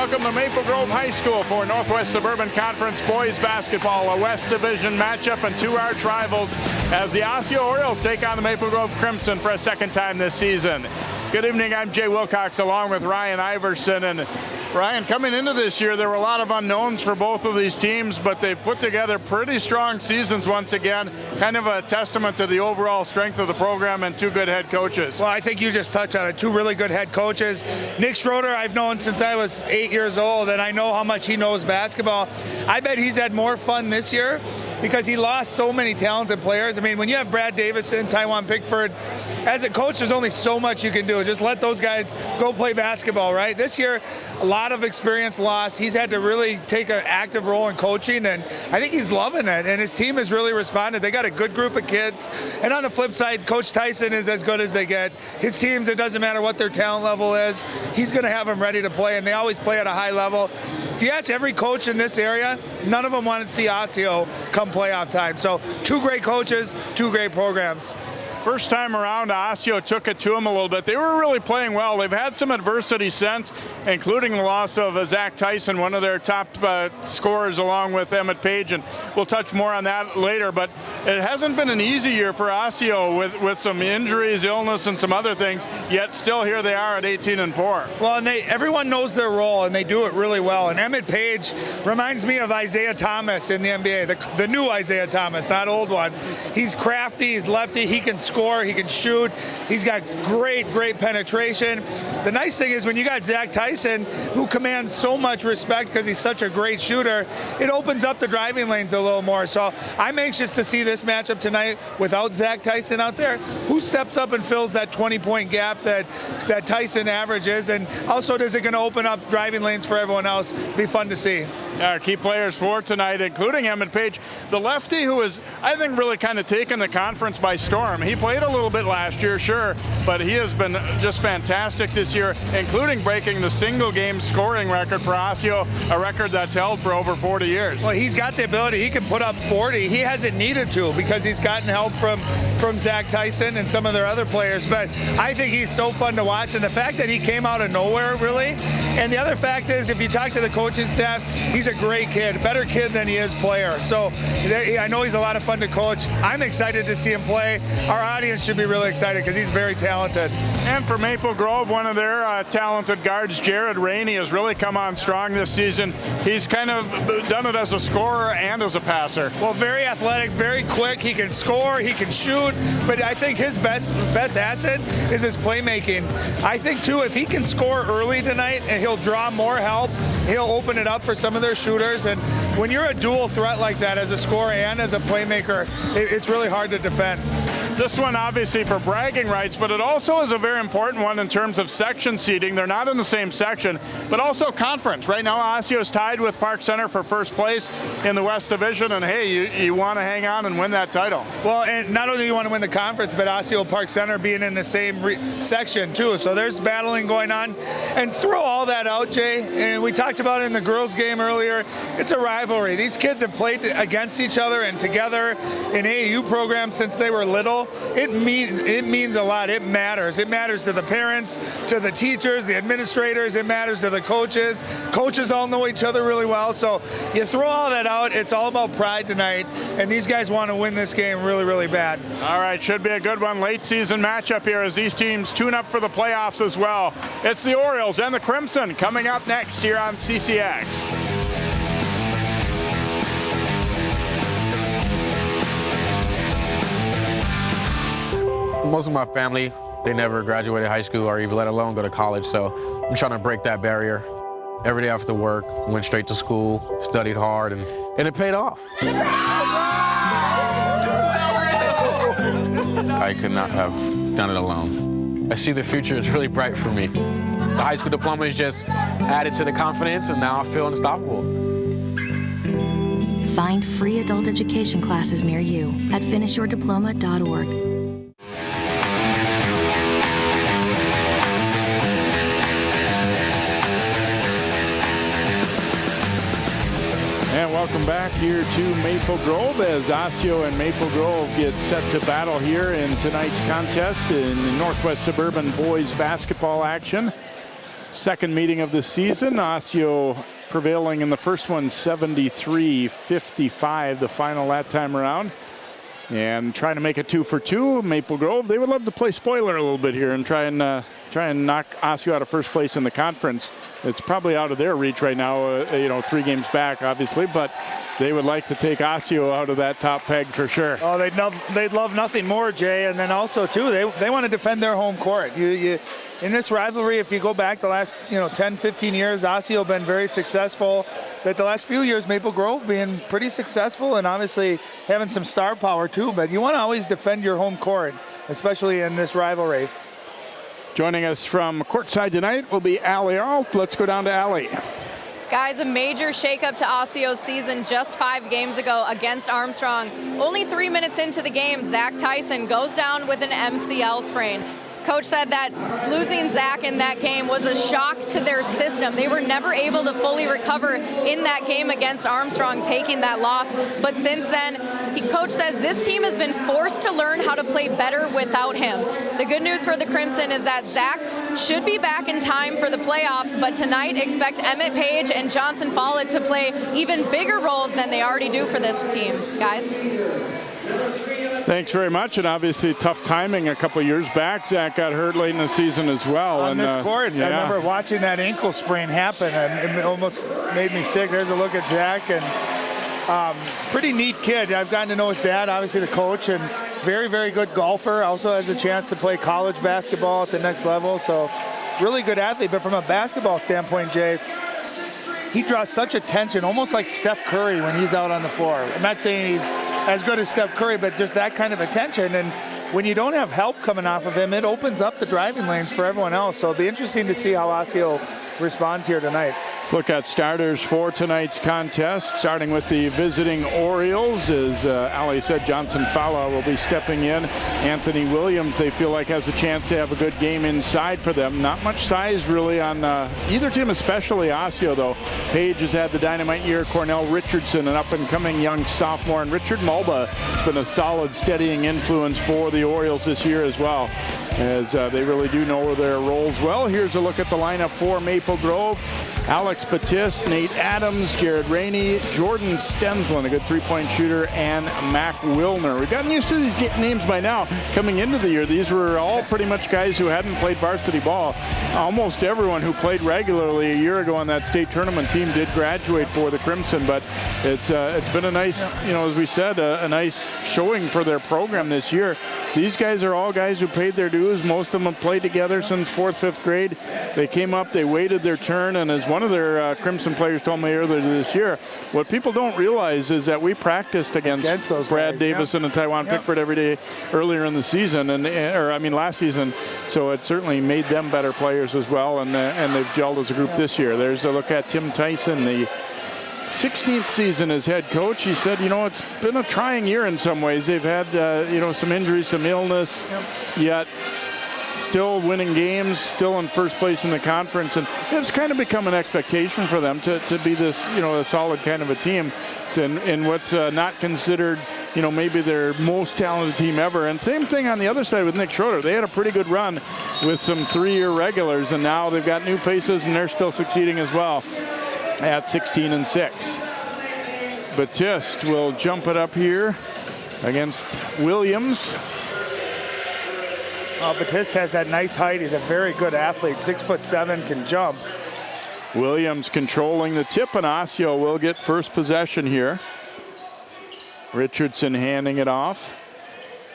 welcome to Maple Grove High School for Northwest Suburban Conference Boys Basketball, a West Division matchup and two arch rivals as the Osseo Orioles take on the Maple Grove Crimson for a second time this season. Good evening, I'm Jay Wilcox along with Ryan Iverson. And Ryan, coming into this year, there were a lot of unknowns for both of these teams, but they put together pretty strong seasons once again, kind of a testament to the overall strength of the program and two good head coaches. Well, I think you just touched on it. Two really good head coaches. Nick Schroeder, I've known since I was 8 years old, and I know how much he knows basketball. I bet he's had more fun this year because he lost so many talented players. I mean, when you have Brad Davison, Tywan Pickford, as a coach, there's only so much you can do. Just let those guys go play basketball, right? This year, a lot of experience lost. He's had to really take an active role in coaching, and I think he's loving it, and his team has really responded. They got a good group of kids, and on the flip side, Coach Tyson is as good as they get. His teams, it doesn't matter what their talent level is, he's going to have them ready to play, and they always play at a high level. If you ask every coach in this area, none of them want to see Osseo come playoff time. So two great coaches, two great programs. First time around, Osseo took it to them a little bit. They were really playing well. They've had some adversity since, including the loss of Zach Tyson, one of their top scorers, along with Emmett Page, and we'll touch more on that later. But it hasn't been an easy year for Osseo with some injuries, illness, and some other things, yet still here they are at 18-4. Well, and everyone knows their role, and they do it really well. And Emmett Page reminds me of Isaiah Thomas in the NBA, the new Isaiah Thomas, not old one. He's crafty, he's lefty, he can score, he can shoot, he's got great penetration. The nice thing is when you got Zach Tyson, who commands so much respect because he's such a great shooter, it opens up the driving lanes a little more. So I'm anxious to see this matchup tonight without Zach Tyson out there. Who steps up and fills that 20-point gap that Tyson averages, and also is it going to open up driving lanes for everyone else? Be fun to see. Our key players for tonight, including Emmett Page, the lefty who is, I think, really kind of taken the conference by storm. He played a little bit last year, sure, but he has been just fantastic this year, including breaking the single-game scoring record for Osseo, a record that's held for over 40 years. Well, he's got the ability. He can put up 40. He hasn't needed to because he's gotten help from Zach Tyson and some of their other players, but I think he's so fun to watch, and the fact that he came out of nowhere, really, and the other fact is, if you talk to the coaching staff, he's a great kid, better kid than he is player. So I know he's a lot of fun to coach. I'm excited to see him play. Our audience should be really excited because he's very talented. And for Maple Grove, one of their talented guards, Jared Rainey, has really come on strong this season. He's kind of done it as a scorer and as a passer. Well, very athletic, very quick. He can score, he can shoot, but I think his best asset is his playmaking. I think, too, if he can score early tonight and he'll draw more help, he'll open it up for some of their shooters. And when you're a dual threat like that as a scorer and as a playmaker, it's really hard to defend. This one obviously for bragging rights, but it also is a very important one in terms of section seeding. They're not in the same section, but also conference. Right now, Osseo is tied with Park Center for first place in the West Division, and hey, you want to hang on and win that title. Well, and not only do you want to win the conference, but Osseo Park Center being in the same section too. So there's battling going on. And throw all that out, Jay, and we talked about it in the girls' game earlier, it's a rivalry. These kids have played against each other and together in AAU programs since they were little. It means a lot. It matters. It matters to the parents, to the teachers, the administrators. It matters to the coaches. Coaches all know each other really well. So you throw all that out. It's all about pride tonight, and these guys want to win this game really bad. All right, should be a good one. Late season matchup here as these teams tune up for the playoffs as well. It's the Orioles and the Crimson coming up next here on CCX. Most of my family, they never graduated high school or even let alone go to college, so I'm trying to break that barrier. Every day after work, went straight to school, studied hard, and it paid off. I could not have done it alone. I see the future is really bright for me. The high school diploma is just added to the confidence, and now I feel unstoppable. Find free adult education classes near you at finishyourdiploma.org. And welcome back here to Maple Grove as Osseo and Maple Grove get set to battle here in tonight's contest in the Northwest Suburban Boys basketball action. second meeting of the season. Osseo prevailing in the first one 73-55, the final that time around. And trying to make it 2 for 2. Maple Grove, they would love to play spoiler a little bit here and try and knock Osseo out of first place in the conference. It's probably out of their reach right now, 3 games back, obviously, but they would like to take Osseo out of that top peg for sure. Oh, they'd love nothing more, Jay. And then also, too, they want to defend their home court. In this rivalry, if you go back the last 10, 15 years, Osseo been very successful. But the last few years, Maple Grove being pretty successful and obviously having some star power, too. But you want to always defend your home court, especially in this rivalry. Joining us from courtside tonight will be Allie Arlt. Let's go down to Allie. Guys, a major shakeup to Osceo's season just 5 games ago against Armstrong. Only 3 minutes into the game, Zach Tyson goes down with an MCL sprain. Coach said that losing Zach in that game was a shock to their system. They were never able to fully recover in that game against Armstrong, taking that loss. But since then, Coach says this team has been forced to learn how to play better without him. The good news for the Crimson is that Zach should be back in time for the playoffs, but tonight expect Emmett Page and Johnson Follett to play even bigger roles than they already do for this team. Guys? Thanks very much, and obviously tough timing a couple years back. Zach got hurt late in the season as well. On this court, yeah. I remember watching that ankle sprain happen, and it almost made me sick. There's a look at Zach, and pretty neat kid. I've gotten to know his dad, obviously the coach, and very, very good golfer. Also has a chance to play college basketball at the next level, so really good athlete. But from a basketball standpoint, Jay, he draws such attention, almost like Steph Curry when he's out on the floor. I'm not saying he's as good as Steph Curry, but just that kind of attention. And when you don't have help coming off of him, it opens up the driving lanes for everyone else. So it'll be interesting to see how Osseo responds here tonight. Let's look at starters for tonight's contest, starting with the visiting Orioles. As Ali said, Johnson Fowler will be stepping in. Anthony Williams, they feel like, has a chance to have a good game inside for them. Not much size really on either team, especially Osseo, though. Page has had the dynamite year. Cornell Richardson, an up-and-coming young sophomore. And Richard Mulba has been a solid, steadying influence for the Orioles this year as well, as they really do know their roles well. Here's a look at the lineup for Maple Grove. Alex Batiste, Nate Adams, Jared Rainey, Jordan Stensland, a good three-point shooter, and Mac Wilner. We've gotten used to these names by now. Coming into the year, these were all pretty much guys who hadn't played varsity ball. Almost everyone who played regularly a year ago on that state tournament team did graduate for the Crimson, but it's been a nice, as we said, a nice showing for their program this year. These guys are all guys who paid their dues. Most of them have played together since 4th, 5th grade. They came up, they waited their turn, and as one of their Crimson players told me earlier this year, what people don't realize is that we practiced against those Brad guys, Davison and Taiwan Pickford every day earlier in the season, last season. So it certainly made them better players as well, and they've gelled as a group this year. There's a look at Tim Tyson, the 16th season as head coach. He said, it's been a trying year in some ways. They've had, some injuries, some illness, yet still winning games, still in first place in the conference. And it's kind of become an expectation for them to be this, a solid kind of a team in what's not considered, maybe their most talented team ever. And same thing on the other side with Nick Schroeder. They had a pretty good run with some 3-year regulars, and now they've got new faces, and they're still succeeding as well at 16-6. Batiste will jump it up here against Williams. Batiste has that nice height. He's a very good athlete. 6'7", can jump. Williams controlling the tip, and Osseo will get first possession here. Richardson handing it off.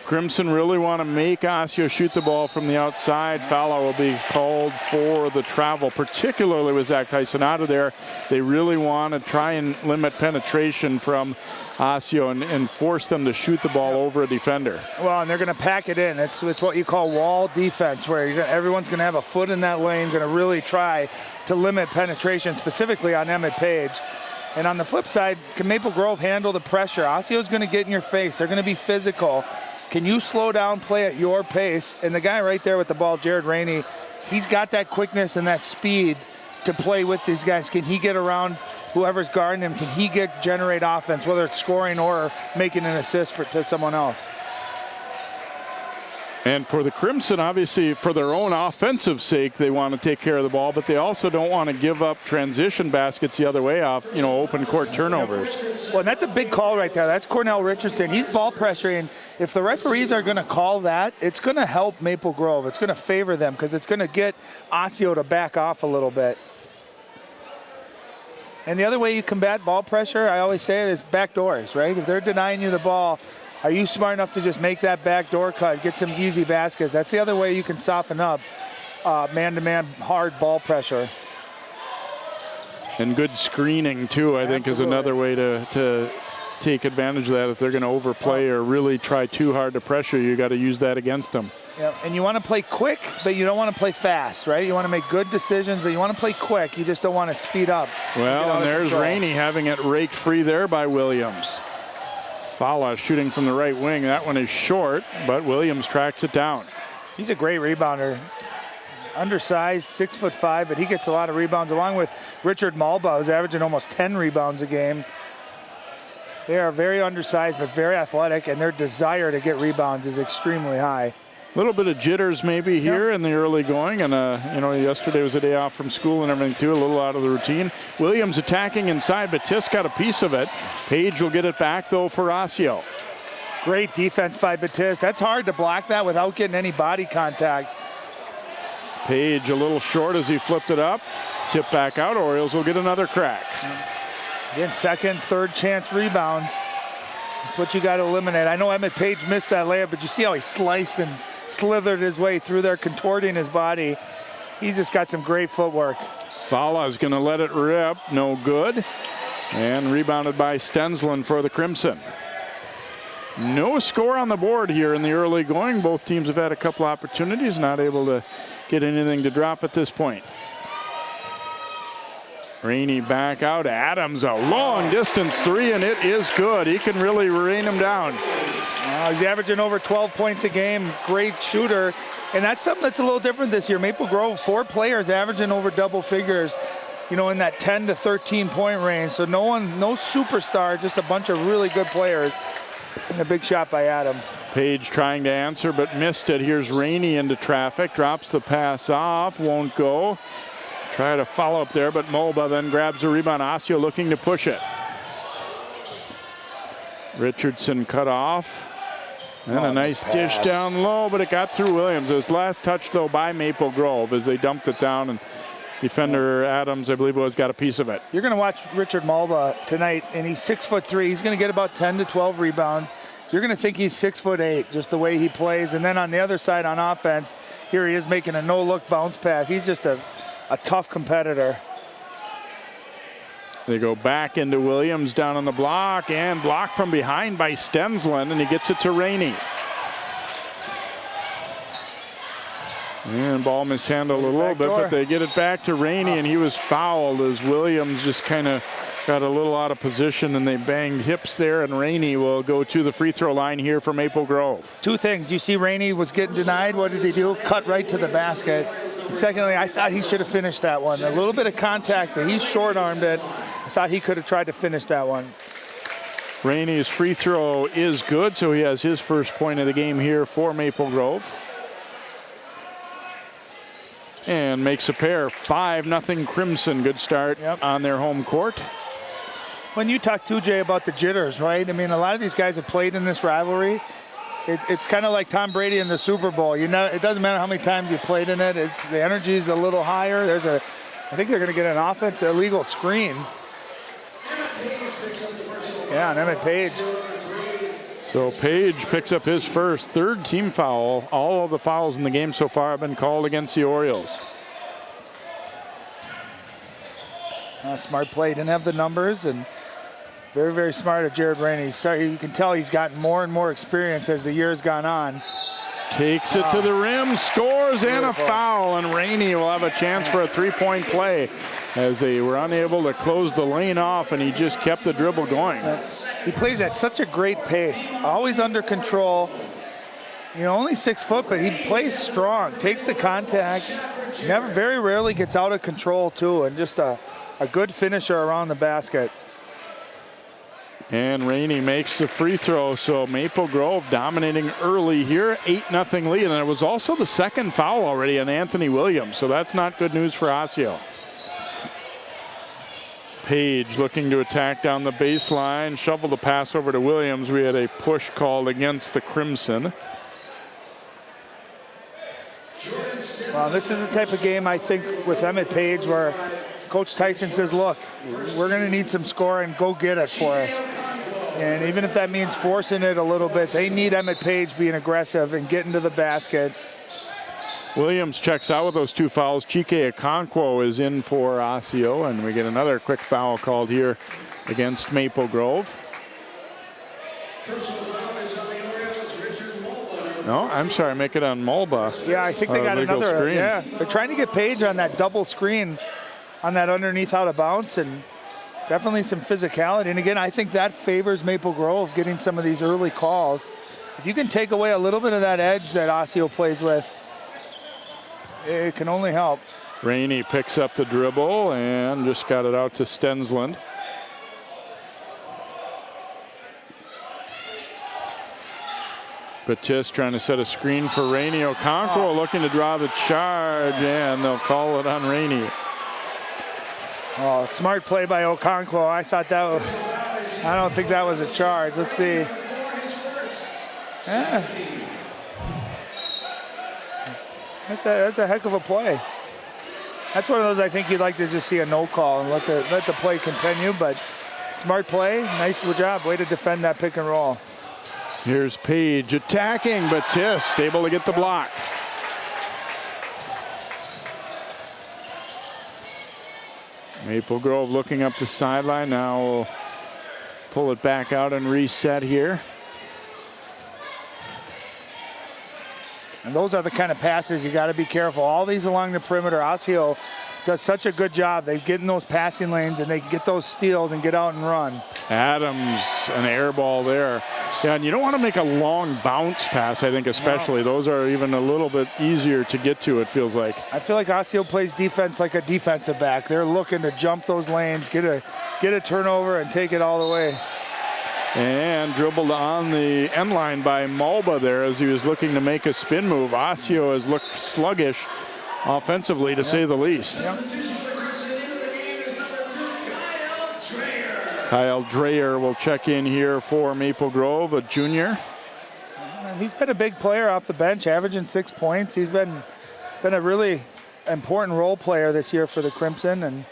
Crimson really want to make Osseo shoot the ball from the outside. Fowler will be called for the travel, particularly with Zach Tyson out of there. They really want to try and limit penetration from Osseo and force them to shoot the ball over a defender. Well, and they're going to pack it in. It's what you call wall defense, where everyone's going to have a foot in that lane, going to really try to limit penetration, specifically on Emmett Page. And on the flip side, can Maple Grove handle the pressure? Osseo's going to get in your face. They're going to be physical. Can you slow down, play at your pace? And the guy right there with the ball, Jared Rainey, he's got that quickness and that speed to play with these guys. Can he get around whoever's guarding him? Can he generate offense, whether it's scoring or making an assist to someone else? And for the Crimson, obviously, for their own offensive sake, they want to take care of the ball, but they also don't want to give up transition baskets the other way off, open court turnovers. Well, and that's a big call right there. That's Cornell Richardson. He's ball pressuring. If the referees are going to call that, it's going to help Maple Grove. It's going to favor them because it's going to get Osseo to back off a little bit. And the other way you combat ball pressure, I always say it, is back doors, right? If they're denying you the ball, are you smart enough to just make that back door cut, get some easy baskets? That's the other way you can soften up man-to-man hard ball pressure. And good screening, too, I think, is another way to take advantage of that. If they're going to overplay or really try too hard to pressure, you got to use that against them. Yeah, and you want to play quick, but you don't want to play fast, right? You want to make good decisions, but you want to play quick. You just don't want to speed up. Well, and there's Rainey having it raked free there by Williams. Fala shooting from the right wing. That one is short, but Williams tracks it down. He's a great rebounder. Undersized, 6'5", but he gets a lot of rebounds, along with Richard Malba, who's averaging almost 10 rebounds a game. They are very undersized, but very athletic, and their desire to get rebounds is extremely high. A little bit of jitters maybe here in the early going, and yesterday was a day off from school and everything too, a little out of the routine. Williams attacking inside, but Tiss got a piece of it. Page will get it back though for Osseo. Great defense by Batis. That's hard to block that without getting any body contact. Page a little short as he flipped it up. Tip back out. Orioles will get another crack. Again, second, third chance rebounds. That's what you got to eliminate. I know Emmett Page missed that layup, but you see how he sliced and slithered his way through there, contorting his body. He's just got some great footwork. Fala is going to let it rip. No good. And rebounded by Stensland for the Crimson. No score on the board here in the early going. Both teams have had a couple opportunities, not able to get anything to drop at this point. Rainey back out. Adams, a long distance three, and it is good. He can really rain him down. He's averaging over 12 points a game. Great shooter. And that's something that's a little different this year. Maple Grove, 4 players averaging over double figures, in that 10 to 13 point range. So no superstar, just a bunch of really good players. And a big shot by Adams. Page trying to answer, but missed it. Here's Rainey into traffic. Drops the pass off. Won't go. Try to follow up there, but Mulba then grabs the rebound. Osseo looking to push it. Richardson cut off. And a nice dish down low, but it got through Williams. It was last touch, though, by Maple Grove as they dumped it down. And defender Adams, I believe it was, got a piece of it. You're going to watch Richard Mulba tonight, and he's 6'3". He's going to get about 10 to 12 rebounds. You're going to think he's 6'8", just the way he plays. And then on the other side on offense, here he is making a no-look bounce pass. He's just a tough competitor. They go back into Williams down on the block, and blocked from behind by Stensland, and he gets it to Rainey. And ball mishandled a little bit, but they get it back to Rainey, and he was fouled as Williams just kind of got a little out of position, and they banged hips there, and Rainey will go to the free throw line here for Maple Grove. 2 things. You see Rainey was getting denied. What did he do? Cut right to the basket. And secondly, I thought he should have finished that one. A little bit of contact, but he short-armed it. I thought he could have tried to finish that one. Rainey's free throw is good, so he has his first point of the game here for Maple Grove. And makes a pair. 5-0 Crimson. Good start on their home court. When you talk to Jay about the jitters, right? I mean, a lot of these guys have played in this rivalry. It's kind of like Tom Brady in the Super Bowl. It doesn't matter how many times you played in it. The energy's a little higher. I think they're going to get an offense illegal screen. Yeah, and Emmett Page. So Page picks up his first, 3rd team foul. All of the fouls in the game so far have been called against the Orioles. Smart play. Didn't have the numbers, and very, very smart of Jared Rainey. You can tell he's gotten more and more experience as the year's gone on. Takes it to the rim, scores, and a foul, and Rainey will have a chance for a 3-point play as they were unable to close the lane off, and he just kept the dribble going. He plays at such a great pace, always under control. Only 6 foot, but he plays strong, takes the contact, very rarely gets out of control too, and just a good finisher around the basket. And Rainey makes the free throw, so Maple Grove dominating early here, 8-0 lead. And it was also the second foul already on Anthony Williams, so that's not good news for Osseo. Page looking to attack down the baseline, shovel the pass over to Williams. We had a push called against the Crimson. Well, this is the type of game, I think, with Emmett Page where Coach Tyson says, look, we're going to need some scoring, go get it for us. And even if that means forcing it a little bit, they need Emmett Page being aggressive and getting to the basket. Williams checks out with those two fouls. Chike Okonkwo is in for Osseo, and we get another quick foul called here against Maple Grove. No, I'm sorry, make it on Mulba. Yeah, I think they got another screen. Yeah, they're trying to get Page on that double screen on that underneath out of bounds, and definitely some physicality. And again, I think that favors Maple Grove getting some of these early calls. If you can take away a little bit of that edge that Osseo plays with, it can only help. Rainey picks up the dribble and just got it out to Stensland. Batiste trying to set a screen for Rainey. Okonkwo looking to draw the charge, and they'll call it on Rainey. Oh, smart play by Okonkwo. I thought that was, I don't think that was a charge. Let's see. Yeah. That's a heck of a play. That's one of those I think you'd like to just see a no call and let the play continue, but smart play, nice job, way to defend that pick and roll. Here's Page attacking, Batiste able to get the block. Maple Grove looking up the sideline. Now we'll pull it back out and reset here. And those are the kind of passes you got to be careful. All these along the perimeter, Osseo does such a good job. They get in those passing lanes and they get those steals and get out and run. Adams, an air ball there. Yeah, and you don't want to make a long bounce pass, I think, especially. No. Those are even a little bit easier to get to, it feels like. I feel like Osseo plays defense like a defensive back. They're looking to jump those lanes, get a turnover, and take it all the way. And dribbled on the end line by Mulba there as he was looking to make a spin move. Osseo has looked sluggish offensively, to say the least. Kyle Dreyer will check in here for Maple Grove, a junior. He's been a big player off the bench, averaging 6 points. He's been a really important role player this year for the Crimson, and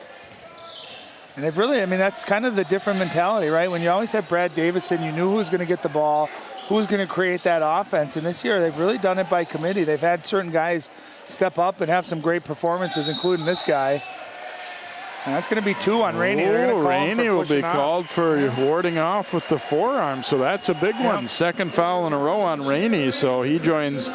they've really, I mean, that's kind of the different mentality, right? When you always have Brad Davison, you knew who was going to get the ball, who was going to create that offense. And this year, they've really done it by committee. They've had certain guys step up and have some great performances, including this guy. And that's going to be 2 on Rainey. Rainey will be called for warding off with the forearm, so that's a big one. Second foul in a row on Rainey, so he joins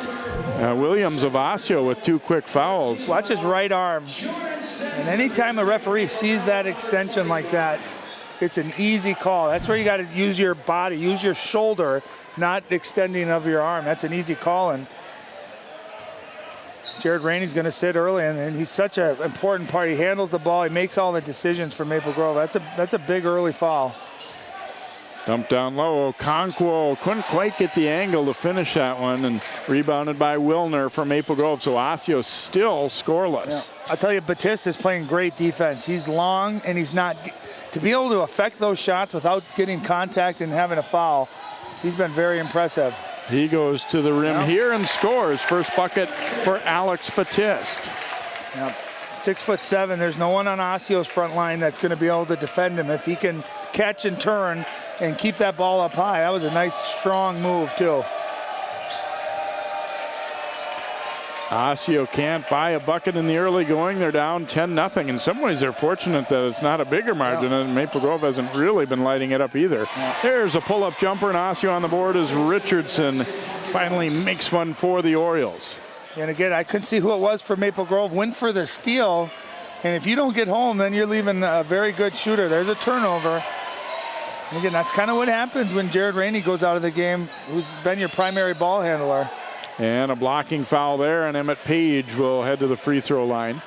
Williams of Osseo with 2 quick fouls. Watch his right arm. And anytime a referee sees that extension like that, it's an easy call. That's where you got to use your body, use your shoulder, not extending of your arm. That's an easy call. And Jared Rainey's going to sit early, and he's such an important part. He handles the ball. He makes all the decisions for Maple Grove. That's a big early foul. Dumped down low. Okonkwo couldn't quite get the angle to finish that one, and rebounded by Wilner for Maple Grove. So Osseo still scoreless. Yeah. I'll tell you, Batiste is playing great defense. He's long, and he's not to be able to affect those shots without getting contact and having a foul. He's been very impressive. He goes to the rim here and scores. First bucket for Alex Batiste. Yep. 6'7". There's no one on Osseo's front line that's going to be able to defend him. If he can catch and turn and keep that ball up high, that was a nice, strong move, too. Osseo can't buy a bucket in the early going. They're down 10-0. In some ways, they're fortunate that it's not a bigger margin, and Maple Grove hasn't really been lighting it up either. There's a pull-up jumper, and Osseo on the board as Richardson finally makes one for the Orioles. And again, I couldn't see who it was for Maple Grove. Went for the steal, and if you don't get home, then you're leaving a very good shooter. There's a turnover. And again, that's kind of what happens when Jared Rainey goes out of the game, who's been your primary ball handler. And a blocking foul there, and Emmett Page will head to the free throw line.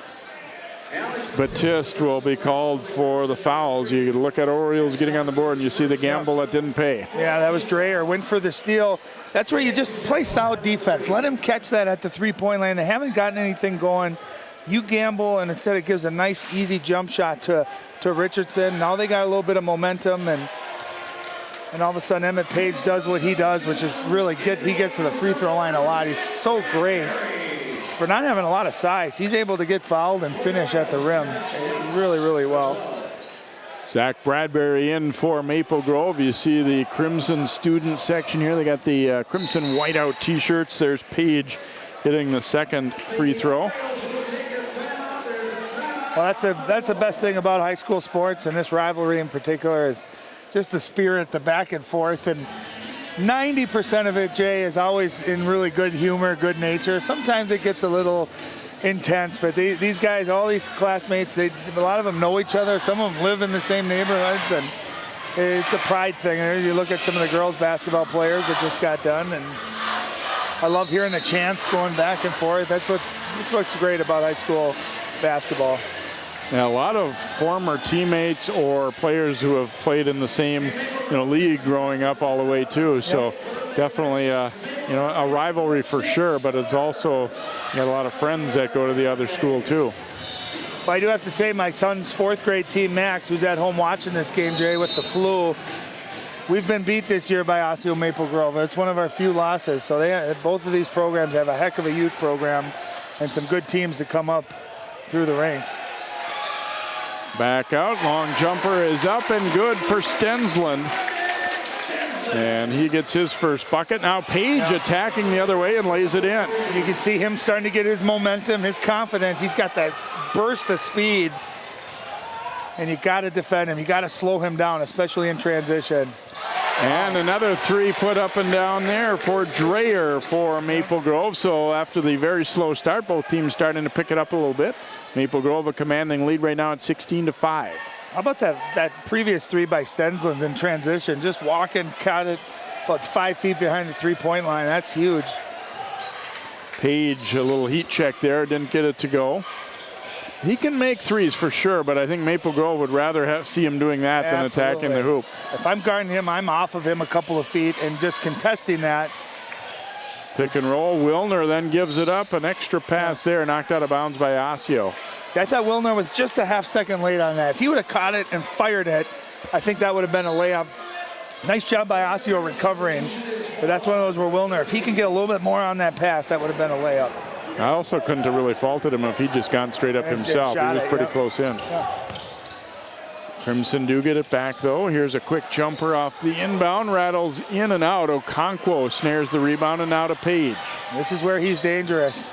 Batiste will be called for the fouls. You look at Orioles getting on the board and you see the gamble that didn't pay. Yeah, that was Dreyer. Went for the steal. That's where you just play solid defense. Let him catch that at the three-point line. They haven't gotten anything going. You gamble, and instead it gives a nice, easy jump shot to Richardson. Now they got a little bit of momentum, and all of a sudden Emmett Page does what he does, which is really good. He gets to the free throw line a lot. He's so great. For not having a lot of size, he's able to get fouled and finish at the rim really, really well. Zach Bradbury in for Maple Grove. You see the Crimson student section here. They got the Crimson whiteout t-shirts. There's Page hitting the second free throw. Well, that's the best thing about high school sports, and this rivalry in particular is just the spirit, the back and forth, and 90% of it, Jay, is always in really good humor, good nature. Sometimes it gets a little intense, but these guys, all these classmates, a lot of them know each other. Some of them live in the same neighborhoods, and it's a pride thing. You look at some of the girls basketball players that just got done, and I love hearing the chants going back and forth. That's what's great about high school basketball. Yeah, a lot of former teammates or players who have played in the same, league growing up all the way too. So definitely, a rivalry for sure. But it's also got a lot of friends that go to the other school too. Well, I do have to say, my son's fourth grade team, Max, who's at home watching this game, Jay, with the flu. We've been beat this year by Osseo Maple Grove. It's one of our few losses. So both of these programs have a heck of a youth program and some good teams that come up through the ranks. Back out, long jumper is up and good for Stensland. And he gets his first bucket. Now Page attacking the other way and lays it in. You can see him starting to get his momentum, his confidence. He's got that burst of speed. And you got to defend him. You got to slow him down, especially in transition. And another three put up and down there for Dreyer for Maple Grove. So after the very slow start, both teams starting to pick it up a little bit. Maple Grove a commanding lead right now at 16-5. How about that previous three by Stensland in transition? Just walking, caught it about 5 feet behind the three-point line. That's huge. Page, a little heat check there, didn't get it to go. He can make threes for sure, but I think Maple Grove would rather see him doing that than attacking the hoop. If I'm guarding him, I'm off of him a couple of feet and just contesting that. Pick and roll. Wilner then gives it up. An extra pass there, knocked out of bounds by Osseo. See, I thought Wilner was just a half second late on that. If he would have caught it and fired it, I think that would have been a layup. Nice job by Osseo recovering, but that's one of those where Wilner, if he can get a little bit more on that pass, that would have been a layup. I also couldn't have really faulted him if he'd just gone straight up himself. He was pretty close in. Yeah. Crimson do get it back, though. Here's a quick jumper off the inbound. Rattles in and out. Okonkwo snares the rebound, and now to Page. This is where he's dangerous.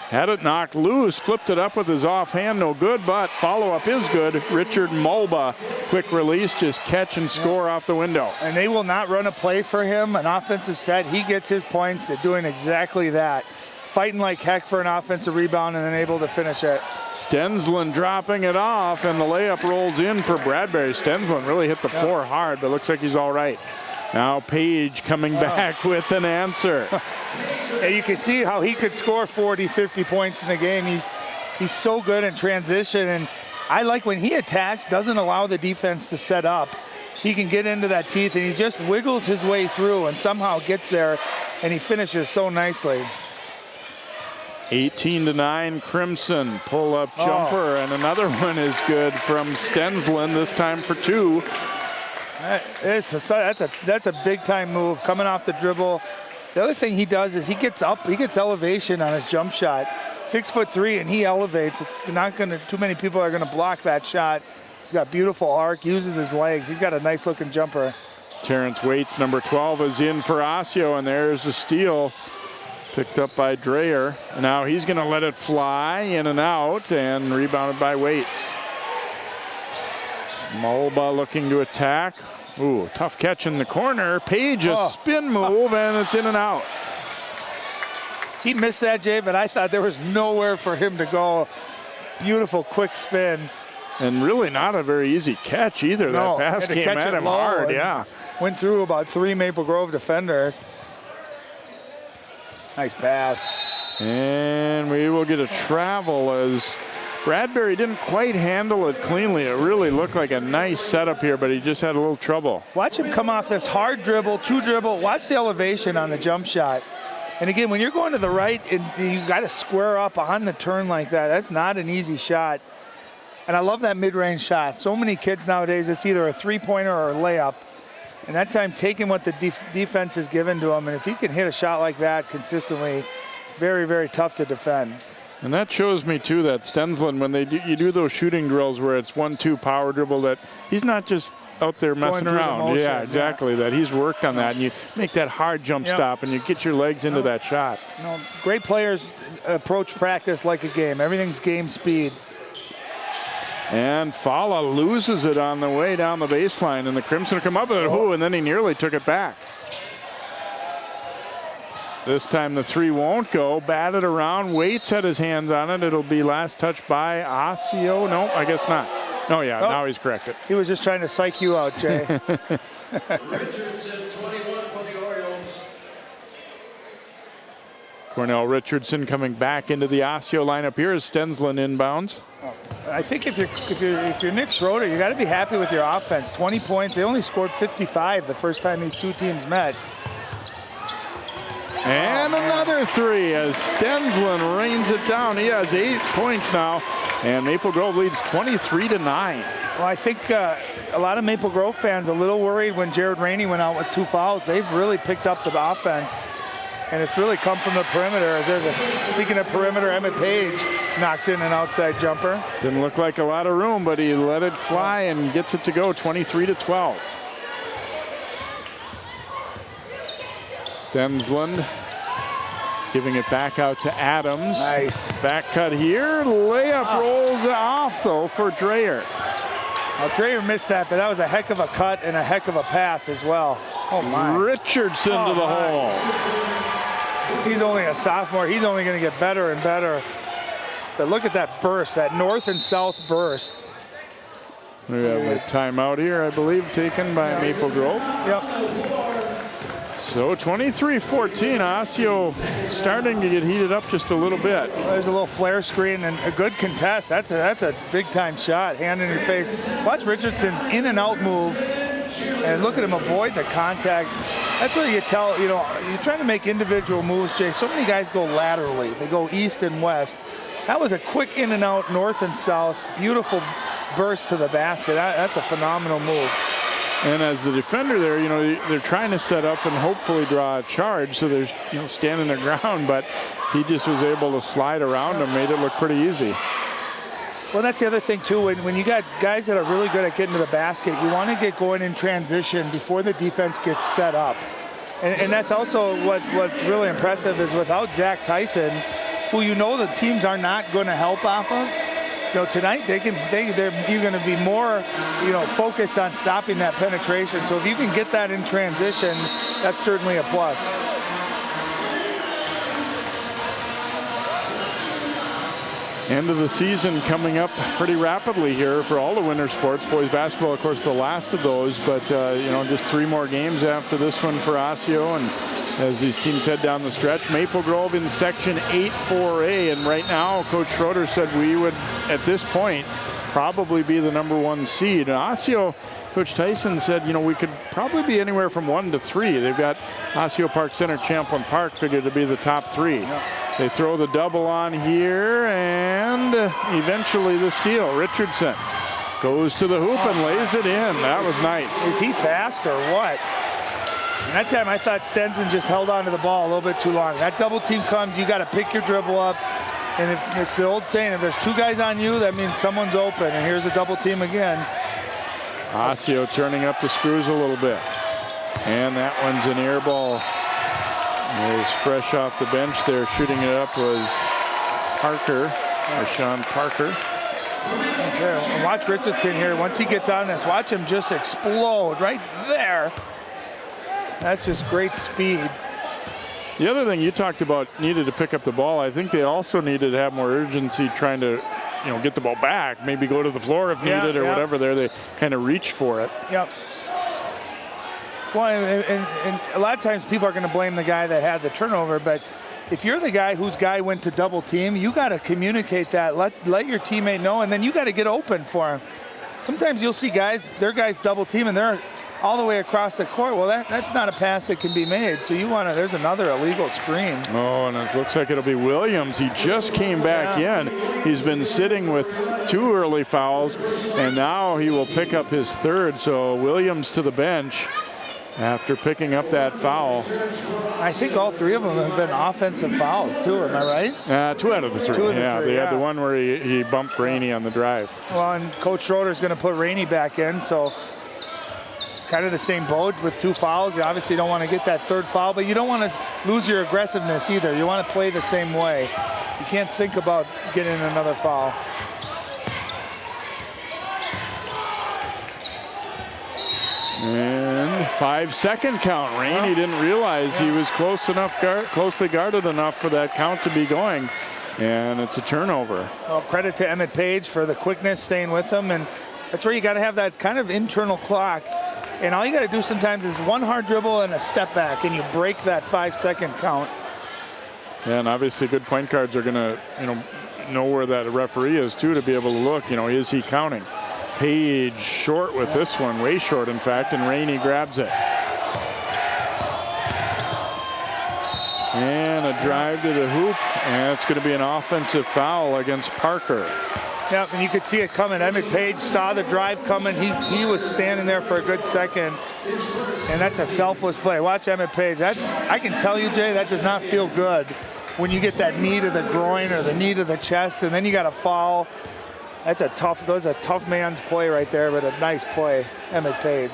Had it knocked loose, flipped it up with his offhand, no good, but follow-up is good. Richard Mulba, quick release, just catch and score off the window. And they will not run a play for him, an offensive set. He gets his points at doing exactly that. Fighting like heck for an offensive rebound and then able to finish it. Stensland dropping it off, and the layup rolls in for Bradbury. Stensland really hit the floor hard, but looks like he's all right. Now Page coming back with an answer. And you can see how he could score 40, 50 points in the game. He's so good in transition, and I like when he attacks, doesn't allow the defense to set up. He can get into that teeth, and he just wiggles his way through and somehow gets there, and he finishes so nicely. 18-9 Crimson, pull-up jumper, and another one is good from Stensland, this time for two. That's a big-time move, coming off the dribble. The other thing he does is he gets up, he gets elevation on his jump shot. 6'3", and he elevates. It's not gonna, too many people are gonna block that shot. He's got beautiful arc, uses his legs. He's got a nice-looking jumper. Terrence Waits, number 12, is in for Osseo, and there's a steal. Picked up by Dreyer. Now he's going to let it fly in and out, and rebounded by Waits. Mulba looking to attack. Ooh, tough catch in the corner. Page, a spin move, and it's in and out. He missed that, Jay, but I thought there was nowhere for him to go. Beautiful quick spin. And really not a very easy catch either. No, that pass came at him hard, yeah. Went through about 3 Maple Grove defenders. Nice pass. And we will get a travel as Bradbury didn't quite handle it cleanly. It really looked like a nice setup here, but he just had a little trouble. Watch him come off this hard dribble, 2 dribble. Watch the elevation on the jump shot. And again, when you're going to the right, and you got to square up on the turn like that. That's not an easy shot. And I love that mid-range shot. So many kids nowadays, it's either a three-pointer or a layup. And that time, taking what the defense is given to him, and if he can hit a shot like that consistently, very, very tough to defend. And that shows me too that Stensland, when you do those shooting drills where it's 1-2 power dribble, that he's not just out there messing around. Yeah, exactly. Yeah. That he's worked on that, and you make that hard jump stop, and you get your legs into that shot. Great players approach practice like a game. Everything's game speed. And Fala loses it on the way down the baseline, and the Crimson come up with it, and then he nearly took it back. This time the 3 won't go. Batted around. Waits had his hands on it. It'll be last touch by Osseo. No, I guess not. Oh, yeah, now he's corrected. He was just trying to psych you out, Jay. Richardson, 21 for the Orioles. Cornell Richardson coming back into the Osseo lineup here as Stensland inbounds. I think if you're Nick Schroeder, you got to be happy with your offense. 20 points. They only scored 55 the first time these 2 teams met. And another 3 as Stensland rains it down. He has 8 points now, and Maple Grove leads 23-9. Well, I think a lot of Maple Grove fans a little worried when Jared Rainey went out with 2 fouls. They've really picked up the offense, and it's really come from the perimeter. As speaking of perimeter, Emmett Page knocks in an outside jumper. Didn't look like a lot of room, but he let it fly and gets it to go 23-12. Stensland giving it back out to Adams. Nice. Back cut here. Layup rolls off, though, for Dreyer. Well, Dreyer missed that, but that was a heck of a cut and a heck of a pass as well. Oh, my. Richardson to the hole. He's only a sophomore. He's only going to get better and better. But look at that burst, that north and south burst. We have a timeout here, I believe, taken by Maple Grove. Yep. So 23-14, Osseo starting to get heated up just a little bit. There's a little flare screen and a good contest. That's a big time shot, hand in your face. Watch Richardson's in and out move, and look at him avoid the contact. That's what you tell, you're trying to make individual moves, Jay. So many guys go laterally. They go east and west. That was a quick in and out, north and south. Beautiful burst to the basket. That's a phenomenal move. And as the defender there, they're trying to set up and hopefully draw a charge, so they're standing their ground, but he just was able to slide around them, made it look pretty easy. Well, that's the other thing too. When you got guys that are really good at getting to the basket, you want to get going in transition before the defense gets set up. And that's also what's really impressive is without Zach Tyson, who the teams are not going to help off of. Tonight you're going to be more, focused on stopping that penetration. So if you can get that in transition, that's certainly a plus. End of the season coming up pretty rapidly here for all the winter sports. Boys basketball, of course, the last of those, but just 3 more games after this one for Osseo, and as these teams head down the stretch. Maple Grove in Section 8-4A, and right now Coach Schroeder said we would, at this point, probably be the #1 seed. And Osseo, Coach Tyson said, we could probably be anywhere from 1 to 3. They've got Osseo Park Center, Champlin Park figured to be the top 3. Yep. They throw the double on here, and eventually the steal. Richardson goes to the hoop and lays it in. That was nice. Is he fast or what? And that time I thought Stenson just held on to the ball a little bit too long. That double team comes, you got to pick your dribble up. And it's the old saying, if there's 2 guys on you, that means someone's open. And here's a double team again. Osseo turning up the screws a little bit. And that one's an air ball. It was fresh off the bench there. Shooting it up was Parker, or Sean Parker. Okay. And watch Richardson here. Once he gets on this, watch him just explode right there. That's just great speed. The other thing you talked about, needed to pick up the ball. I think they also needed to have more urgency trying to, get the ball back. Maybe go to the floor if needed or whatever. There, they kind of reached for it. Yep. Well, and a lot of times people are going to blame the guy that had the turnover, but if you're the guy whose guy went to double team, you got to communicate that. Let your teammate know, and then you got to get open for him. Sometimes you'll see their guys double team, and they're all the way across the court. Well, that's not a pass that can be made. So there's another illegal screen. Oh, and it looks like it'll be Williams. He just came back in. He's been sitting with 2 early fouls, and now he will pick up his 3rd. So Williams to the bench after picking up that foul. I think all 3 of them have been offensive fouls too, am I right? 2 out of the 3. 2 of the 3, they had the one where he bumped Rainey on the drive. Well, and Coach Schroeder's going to put Rainey back in, so kind of the same boat with 2 fouls. You obviously don't want to get that 3rd foul, but you don't want to lose your aggressiveness either. You want to play the same way. You can't think about getting another foul. And 5-second count. Rainey didn't realize he was closely guarded enough for that count to be going. And it's a turnover. Well, credit to Emmett Page for the quickness, staying with them. And that's where you got to have that kind of internal clock. And all you got to do sometimes is one hard dribble and a step back, and you break that 5-second count. And obviously good point guards are going to, know where that referee is too, to be able to look, is he counting? Page short with this one, way short in fact, and Rainey grabs it. And a drive to the hoop, and it's going to be an offensive foul against Parker. Yep, and you could see it coming. Emmett Page saw the drive coming. He was standing there for a good second, and that's a selfless play. Watch Emmett Page. I can tell you, Jay, that does not feel good when you get that knee to the groin or the knee to the chest, and then you got a foul. That's a tough man's play right there, but a nice play, Emmett Page.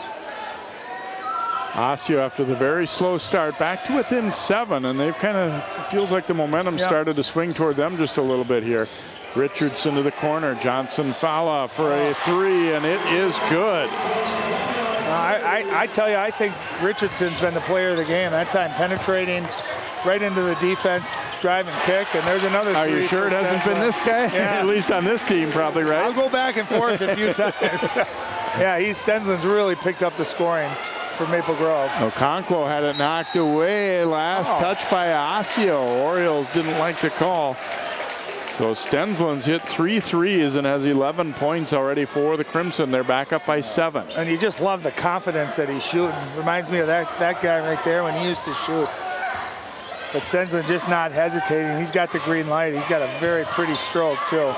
Osseo, after the very slow start, back to within 7, and they've kind of, feels like the momentum started to swing toward them just a little bit here. Richardson to the corner. Johnson Fala for a 3, and it is good. I tell you, I think Richardson's been the player of the game. That time penetrating right into the defense, drive and kick, and there's another 3. Are you sure it hasn't been this guy? Yeah. At least on this team, probably, right? I'll go back and forth a few times. Yeah, Stensland's really picked up the scoring for Maple Grove. Okonkwo had it knocked away. Last touch by Osseo. Orioles didn't like the call. So Stensland's hit 3 threes and has 11 points already for the Crimson. They're back up by 7. And you just love the confidence that he's shooting. Reminds me of that guy right there when he used to shoot. But Stensland just not hesitating. He's got the green light. He's got a very pretty stroke too.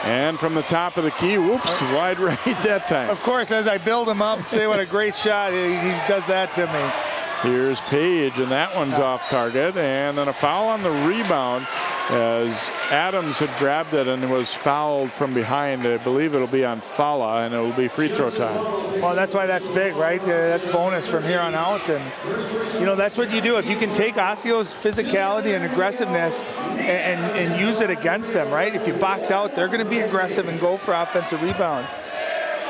And from the top of the key, whoops, wide right that time. Of course, as I build him up, say what a great shot, he does that to me. Here's Page, and that one's off target. And then a foul on the rebound as Adams had grabbed it and was fouled from behind. I believe it'll be on Fala, and it'll be free throw time. Well, that's why that's big, right? That's bonus from here on out. And, that's what you do. If you can take Osseo's physicality and aggressiveness and use it against them, right? If you box out, they're going to be aggressive and go for offensive rebounds.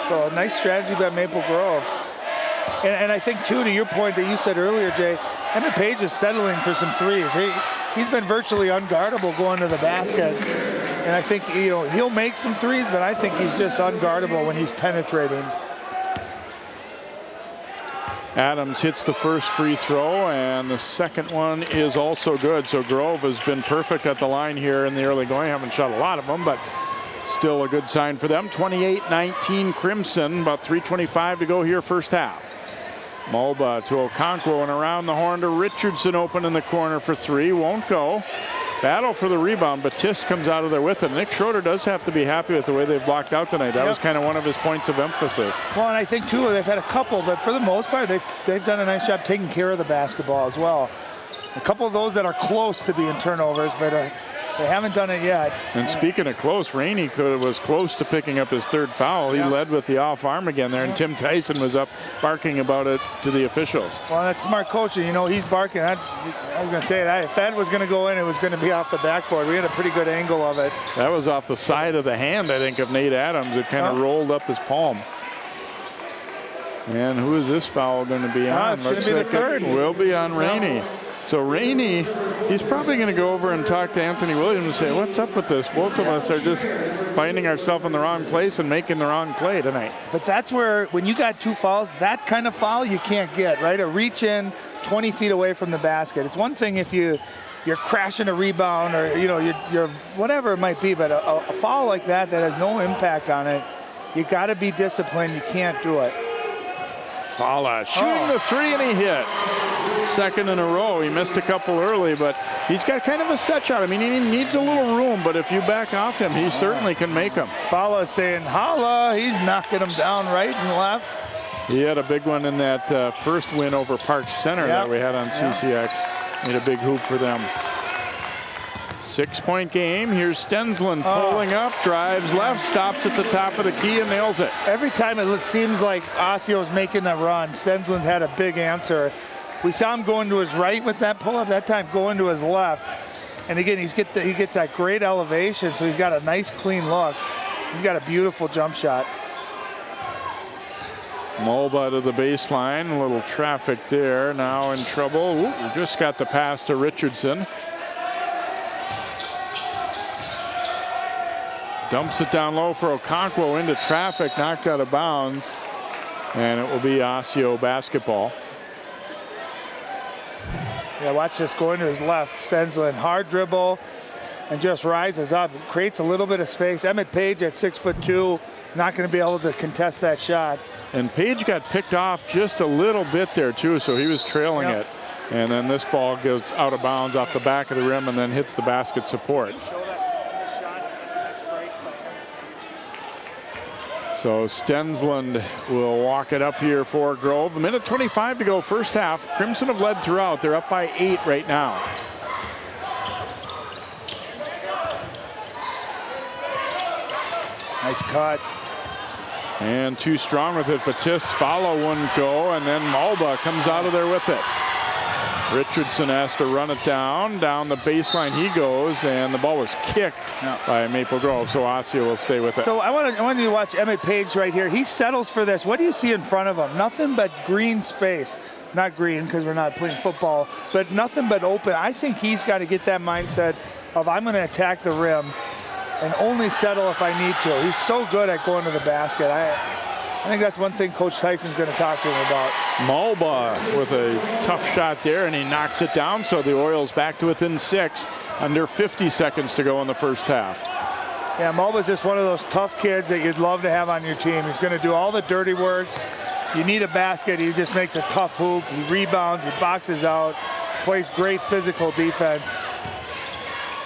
So a nice strategy by Maple Grove. And I think, too, to your point that you said earlier, Jay, Emmett Page is settling for some threes. He's been virtually unguardable going to the basket. And I think, he'll make some threes, but I think he's just unguardable when he's penetrating. Adams hits the first free throw, and the second one is also good. So Grove has been perfect at the line here in the early going. Haven't shot a lot of them, but still a good sign for them. 28-19 Crimson, about 3:25 to go here first half. Mulba to Okonkwo, and around the horn to Richardson, open in the corner for 3. Won't go. Battle for the rebound, but Tiss comes out of there with it. Nick Schroeder does have to be happy with the way they've blocked out tonight. That was kind of one of his points of emphasis. Well, and I think, too, they've had a couple, but for the most part, they've done a nice job taking care of the basketball as well. A couple of those that are close to being turnovers, but they haven't done it yet. And speaking of close, Rainey was close to picking up his 3rd foul. He led with the off arm again there, and Tim Tyson was up barking about it to the officials. Well, that's smart coaching. He's barking. I was going to say that if that was going to go in, it was going to be off the backboard. We had a pretty good angle of it. That was off the side of the hand, I think, of Nate Adams. It kind of rolled up his palm. And who is this foul going to be on? It's going to be the 3rd. It will be on Rainey. So Rainey, he's probably going to go over and talk to Anthony Williams and say, what's up with this? Both of us are just finding ourselves in the wrong place and making the wrong play tonight. But that's where, when you got 2 fouls, that kind of foul you can't get, right? A reach in 20 feet away from the basket. It's one thing if you're crashing a rebound or, you're whatever it might be, but a foul like that has no impact on it, you got to be disciplined. You can't do it. Fala shooting the 3 and he hits. Second in a row. He missed a couple early, but he's got kind of a set shot. I mean, he needs a little room, but if you back off him, he certainly can make them. Fala saying, holla, he's knocking him down right and left. He had a big one in that first win over Park Center that we had on CCX. Made a big hoop for them. 6-point game. Here's Stensland pulling up, drives left, stops at the top of the key and nails it. Every time it seems like Osseo's making a run, Stensland had a big answer. We saw him going to his right with that pull-up, that time going to his left. And again, he gets that great elevation, so he's got a nice clean look. He's got a beautiful jump shot. Mulba to the baseline, a little traffic there, now in trouble. Ooh, just got the pass to Richardson. Dumps it down low for Okonkwo into traffic, knocked out of bounds. And it will be Osseo basketball. Yeah, watch this going to his left. Stensland, hard dribble, and just rises up. Creates a little bit of space. Emmett Page at 6'2", not going to be able to contest that shot. And Page got picked off just a little bit there too, so he was trailing it. And then this ball goes out of bounds off the back of the rim and then hits the basket support. So Stensland will walk it up here for Grove. A minute 25 to go, first half. Crimson have led throughout. They're up by 8 right now. Nice cut. And too strong with it. Batiste follow wouldn't go, and then Mulba comes out of there with it. Richardson has to run it down the baseline he goes, and the ball was kicked by Maple Grove, so Osseo will stay with it. So I want you to watch Emmett Page right here. He settles for this. What do you see in front of him? Nothing but green space. Not green because we're not playing football, but nothing but open. I think he's got to get that mindset of I'm going to attack the rim and only settle if I need to. He's so good at going to the basket. I think that's one thing Coach Tyson's going to talk to him about. Mulba with a tough shot there, and he knocks it down, so the Orioles back to within 6, under 50 seconds to go in the first half. Yeah, Mulba's just one of those tough kids that you'd love to have on your team. He's going to do all the dirty work. You need a basket, he just makes a tough hoop. He rebounds, he boxes out, plays great physical defense.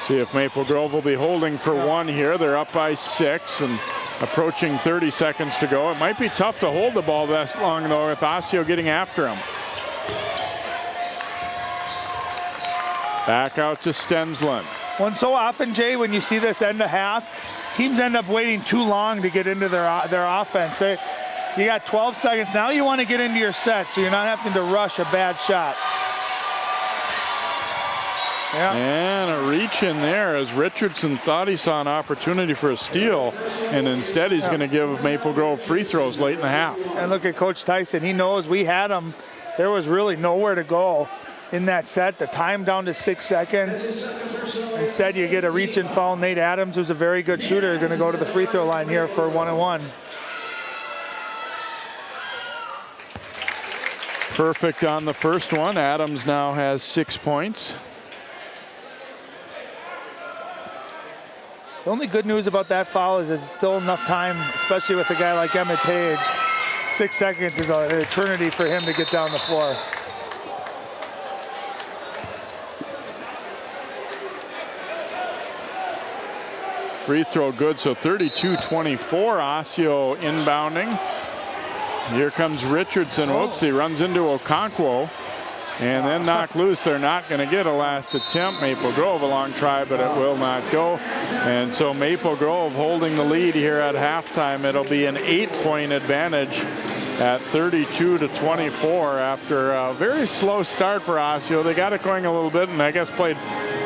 See if Maple Grove will be holding for one here. They're up by 6 and approaching 30 seconds to go. It might be tough to hold the ball that long, though, with Osseo getting after him. Back out to Stensland. Well, so often, Jay, when you see this end of half, teams end up waiting too long to get into their offense. You got 12 seconds. Now you want to get into your set, so you're not having to rush a bad shot. Yeah. And a reach in there as Richardson thought he saw an opportunity for a steal, and instead he's going to give Maple Grove free throws late in the half. And look at Coach Tyson. He knows we had him. There was really nowhere to go in that set. The time down to 6 seconds. Instead, you get a reach and foul. Nate Adams, who's a very good shooter, going to go to the free throw line here for 1-on-1. Perfect on the first one. Adams now has 6 points. The only good news about that foul is there's still enough time, especially with a guy like Emmett Page. 6 seconds is an eternity for him to get down the floor. Free throw good, so 32-24, Osseo inbounding. Here comes Richardson. Whoops, he runs into Okonkwo. And then knocked loose. They're not going to get a last attempt. Maple Grove a long try, but it will not go. And so Maple Grove holding the lead here at halftime. It'll be an 8-point advantage at 32-24 after a very slow start for Osseo. They got it going a little bit and I guess played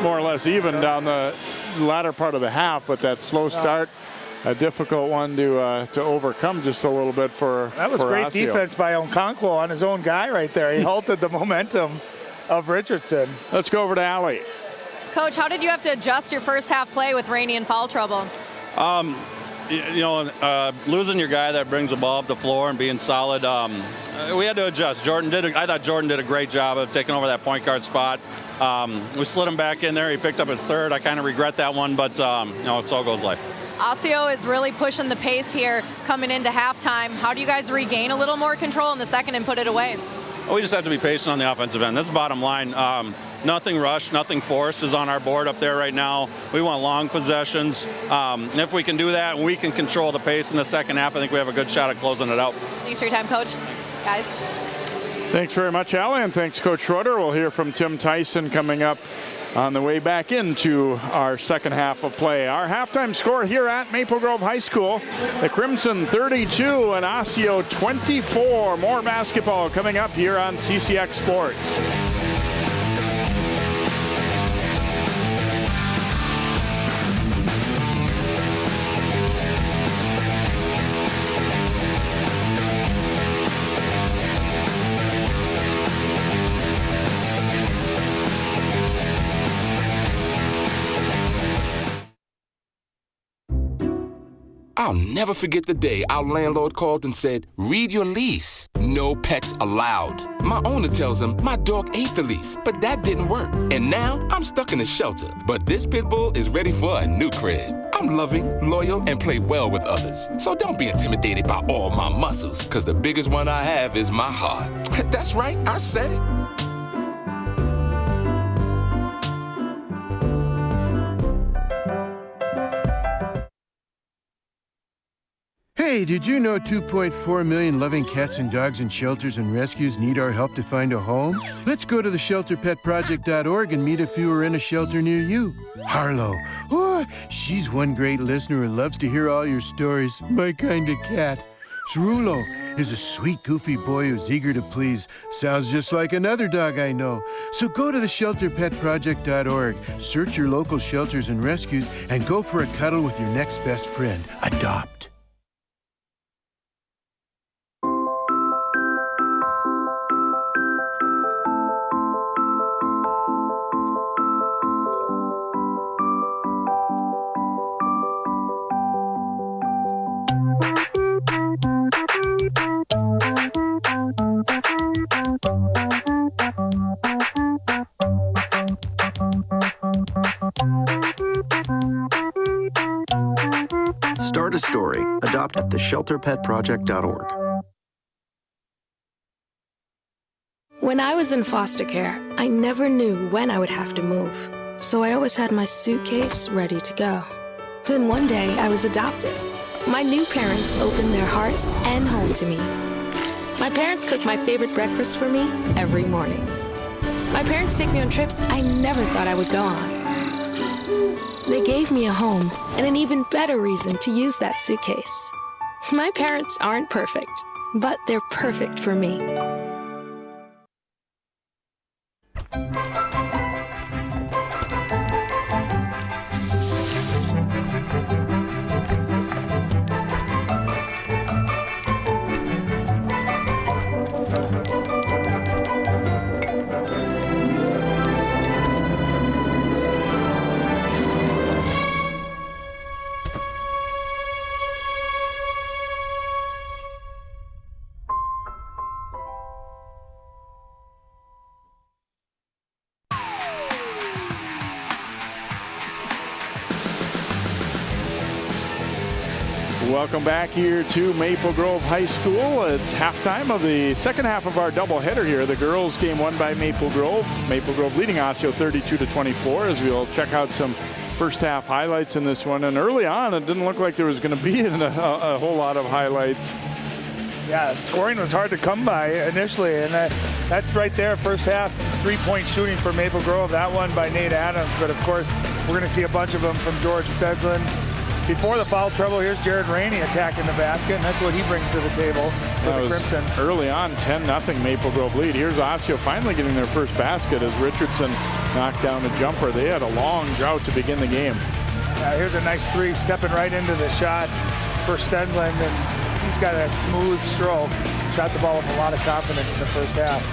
more or less even down the latter part of the half, but that slow start, a difficult one to overcome just a little bit for That was great Osseo. Defense by Okonkwo on his own guy right there. He halted the momentum. of Richardson. Let's go over to Allie. Coach, how did you have to adjust your first half play with Rainey in foul trouble? Losing your guy that brings the ball up the floor and being solid, we had to adjust. I thought Jordan did a great job of taking over that point guard spot. We slid him back in there. He picked up his third. I kind of regret that one, but so goes life. Osseo is really pushing the pace here coming into halftime. How do you guys regain a little more control in the second and put it away? We just have to be patient on the offensive end. That's the bottom line. Nothing rushed, nothing forced is on our board up there right now. We want long possessions. If we can do that and we can control the pace in the second half, I think we have a good shot at closing it out. Thanks for your time, Coach. Guys. Thanks very much, Allie, and thanks, Coach Schroeder. We'll hear from Tim Tyson coming up on the way back into our second half of play. Our halftime score here at Maple Grove High School, the Crimson 32 and Osseo 24. More basketball coming up here on CCX Sports. I'll never forget the day our landlord called and said, "Read your lease. No pets allowed." My owner tells him my dog ate the lease, but that didn't work. And now I'm stuck in a shelter. But this pit bull is ready for a new crib. I'm loving, loyal, and play well with others. So don't be intimidated by all my muscles, because the biggest one I have is my heart. That's right, I said it. Hey, did you know 2.4 million loving cats and dogs in shelters and rescues need our help to find a home? Let's go to the shelterpetproject.org and meet if you are in a shelter near you. Harlow, oh, she's one great listener and loves to hear all your stories. My kind of cat. Cerulo is a sweet, goofy boy who's eager to please. Sounds just like another dog I know. So go to the shelterpetproject.org, search your local shelters and rescues, and go for a cuddle with your next best friend. Adopt. Start a story. Adopt at theshelterpetproject.org. When I was in foster care, I never knew when I would have to move. So I always had my suitcase ready to go. Then one day, I was adopted. My new parents opened their hearts and home to me. My parents cook my favorite breakfast for me every morning. My parents take me on trips I never thought I would go on. They gave me a home and an even better reason to use that suitcase. My parents aren't perfect, but they're perfect for me. Welcome back here to Maple Grove High School. It's halftime of the second half of our doubleheader here. The girls game won by Maple Grove. Maple Grove leading Osseo 32-24 as we'll check out some first half highlights in this one. And early on, it didn't look like there was going to be a whole lot of highlights. Yeah, scoring was hard to come by initially, and that's right there, first half three-point shooting for Maple Grove. That one by Nate Adams, but of course, we're going to see a bunch of them from George Stedslin. Before the foul trouble, here's Jared Rainey attacking the basket, and that's what he brings to the table for the Crimson. Early on, 10-0 Maple Grove lead. Here's Osseo finally getting their first basket as Richardson knocked down a jumper. They had a long drought to begin the game. Here's a nice three, stepping right into the shot for Stedland, and he's got that smooth stroke. Shot the ball with a lot of confidence in the first half.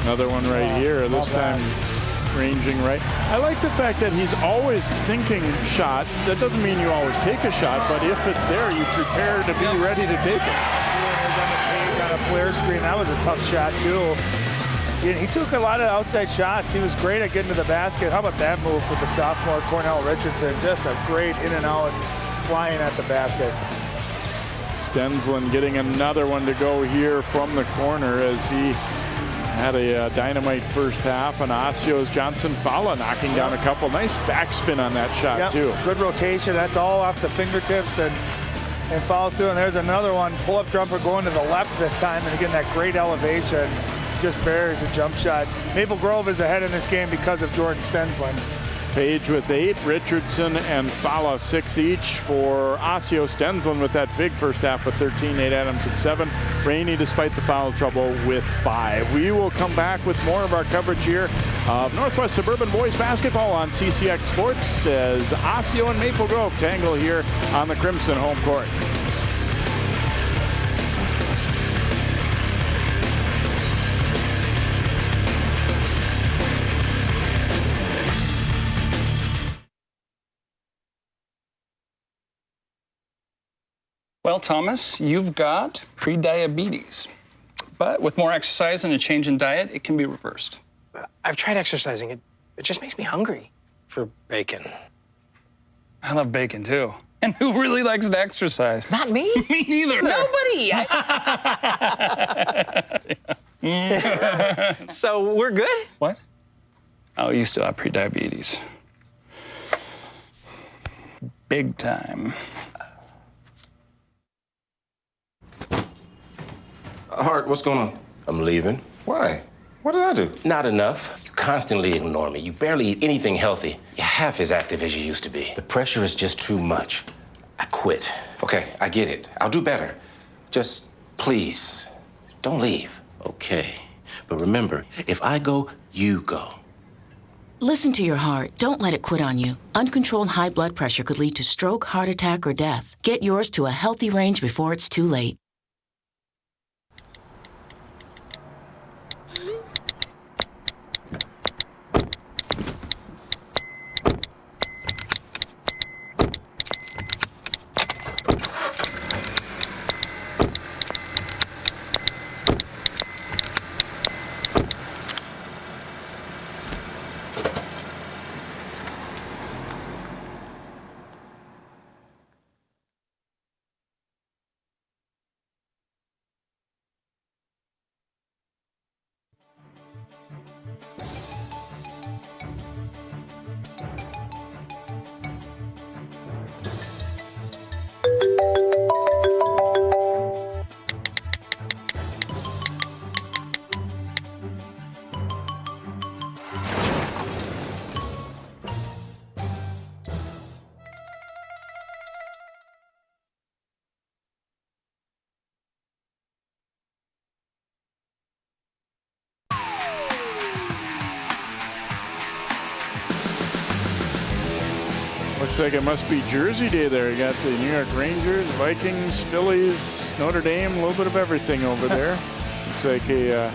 Another one right here, this time ranging right. I like the fact that he's always thinking shot. That doesn't mean you always take a shot, but if it's there, you prepare to be ready to take it. On a flare screen, that was a tough shot too. He took a lot of outside shots. He was great at getting to the basket. How about that move for the sophomore Cornell Richardson? Just a great in and out, flying at the basket. Stensland getting another one to go here from the corner as he had a dynamite first half, and Osseo's Johnson Fala knocking down a couple. Nice backspin on that shot too. Good rotation. That's all off the fingertips and follow through. And there's another one, pull-up jumper going to the left this time, and again that great elevation just buries a jump shot. Maple Grove is ahead in this game because of Jordan Stensland. Page with 8, Richardson and Fala 6 each for Osseo. Stensland with that big first half with 13, Nate Adams at 7. Rainey, despite the foul trouble, with 5. We will come back with more of our coverage here of Northwest Suburban Boys Basketball on CCX Sports as Osseo and Maple Grove tangle here on the Crimson home court. Well, Thomas, you've got pre-diabetes, but with more exercise and a change in diet, it can be reversed. I've tried exercising. It just makes me hungry for bacon. I love bacon, too. And who really likes to exercise? Not me. Me neither. Nobody. So we're good? What? Oh, you still have pre-diabetes. Big time. Hart, what's going on? I'm leaving. Why? What did I do? Not enough. You constantly ignore me. You barely eat anything healthy. You're half as active as you used to be. The pressure is just too much. I quit. Okay, I get it. I'll do better. Just, please, don't leave. Okay. But remember, if I go, you go. Listen to your heart. Don't let it quit on you. Uncontrolled high blood pressure could lead to stroke, heart attack, or death. Get yours to a healthy range before it's too late. Looks like it must be Jersey Day there. You got the New York Rangers, Vikings, Phillies, Notre Dame, a little bit of everything over there. Looks like a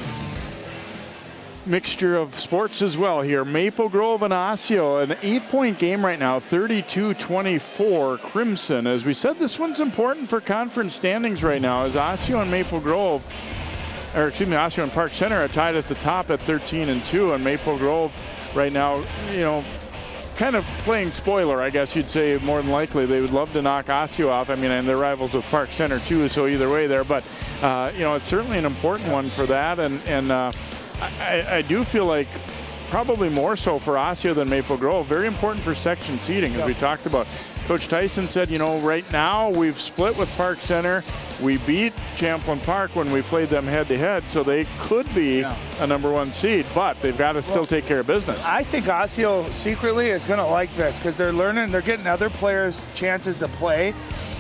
mixture of sports as well here. Maple Grove and Osseo, an 8-point game right now, 32-24 Crimson. As we said, this one's important for conference standings right now as Osseo and Maple Grove, or excuse me, Osseo and Park Center are tied at the top at 13-2, and Maple Grove right now, you know, kind of playing spoiler, I guess you'd say. More than likely they would love to knock Osseo off. I mean, and they're rivals with Park Center too, so either way there, but you know, it's certainly an important one for that, and I do feel like probably more so for Osseo than Maple Grove. Very important for section seeding, as we talked about. Coach Tyson said, you know, right now we've split with Park Center. We beat Champlain Park when we played them head-to-head, so they could be a #1 seed, but they've got to still take care of business. I think Osseo secretly is going to like this because they're learning, they're getting other players chances to play,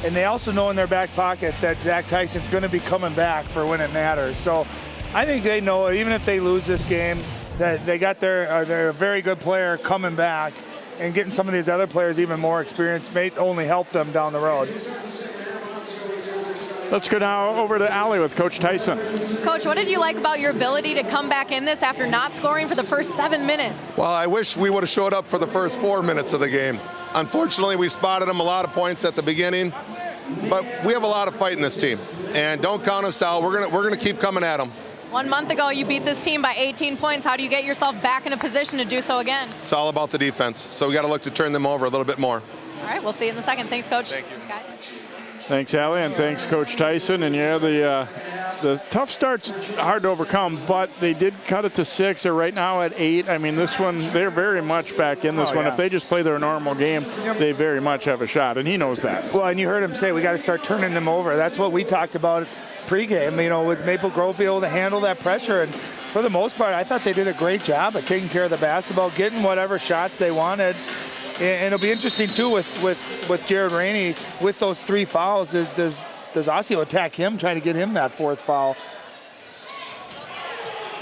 and they also know in their back pocket that Zach Tyson's going to be coming back for when it matters. So I think they know, even if they lose this game, that they got their very good player coming back, and getting some of these other players even more experience may only help them down the road. Let's go now over to Allie with Coach Tyson. Coach, what did you like about your ability to come back in this after not scoring for the first 7 minutes? Well, I wish we would have showed up for the first 4 minutes of the game. Unfortunately, we spotted them a lot of points at the beginning, but we have a lot of fight in this team. And don't count us out. We're gonna keep coming at them. 1 month ago, you beat this team by 18 points. How do you get yourself back in a position to do so again? It's all about the defense. So we got to look to turn them over a little bit more. All right, we'll see you in a second. Thanks, Coach. Thank you. Guys. Thanks, Allie, and thanks, Coach Tyson. And yeah, the tough start's hard to overcome, but they did cut it to 6. They're right now at 8. I mean, this one, they're very much back in this one. Yeah. If they just play their normal game, they very much have a shot, and he knows that. Well, and you heard him say we got to start turning them over. That's what we talked about pregame, you know, with Maple Grove be able to handle that pressure. And for the most part, I thought they did a great job of taking care of the basketball, getting whatever shots they wanted. And it'll be interesting, too, with Jared Rainey, with those 3 fouls. Does Osseo attack him, trying to get him that 4th foul?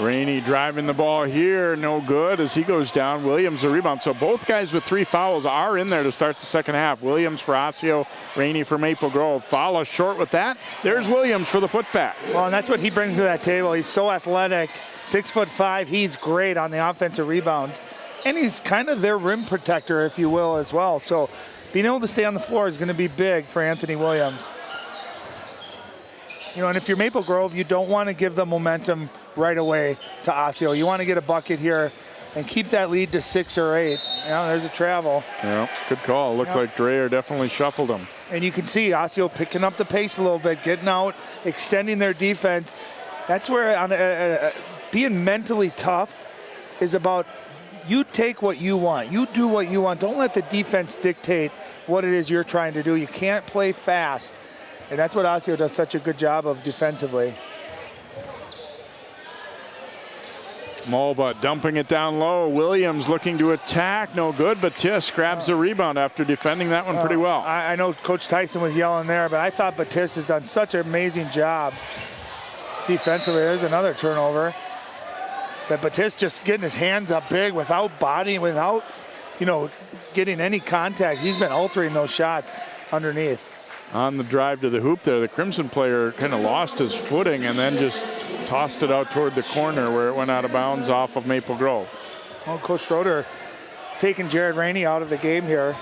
Rainey driving the ball here, no good as he goes down. Williams a rebound. So both guys with 3 fouls are in there to start the second half. Williams for Osseo, Rainey for Maple Grove. Foul short with that. There's Williams for the putback. Well, and that's what he brings to that table. He's so athletic, 6'5". He's great on the offensive rebounds. And he's kind of their rim protector, if you will, as well. So being able to stay on the floor is going to be big for Anthony Williams. You know, and if you're Maple Grove, you don't want to give the momentum right away to Osseo. You want to get a bucket here and keep that lead to 6 or 8. You know, there's a travel. Yeah, good call. Looked like Dreyer definitely shuffled him. And you can see Osseo picking up the pace a little bit, getting out, extending their defense. That's where being mentally tough is about you take what you want. You do what you want. Don't let the defense dictate what it is you're trying to do. You can't play fast. And that's what Osseo does such a good job of defensively. Mulba dumping it down low. Williams looking to attack. No good, but Tiss grabs the rebound after defending that one pretty well. I know Coach Tyson was yelling there, but I thought Batiste has done such an amazing job defensively. There's another turnover. But Batiste just getting his hands up big without body, without, you know, getting any contact. He's been altering those shots underneath. On the drive to the hoop there, the Crimson player kind of lost his footing and then just tossed it out toward the corner where it went out of bounds off of Maple Grove. Well, Coach Schroeder taking Jared Rainey out of the game here.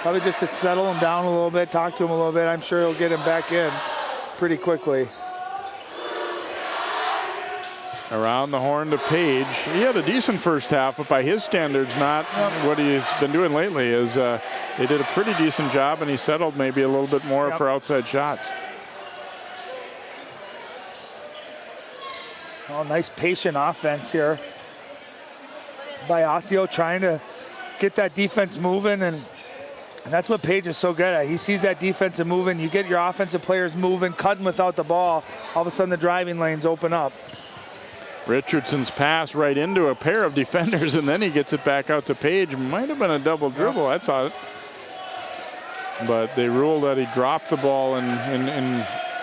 Probably just to settle him down a little bit, talk to him a little bit. I'm sure he'll get him back in pretty quickly. Around the horn to Page. He had a decent first half, but by his standards, not what he's been doing lately. Is they did a pretty decent job, and he settled maybe a little bit more for outside shots. Oh, nice patient offense here by Osseo, trying to get that defense moving, and that's what Page is so good at. He sees that defense moving. You get your offensive players moving, cutting without the ball. All of a sudden, the driving lanes open up. Richardson's pass right into a pair of defenders, and then he gets it back out to Page. Might have been a double dribble, I thought. But they ruled that he dropped the ball in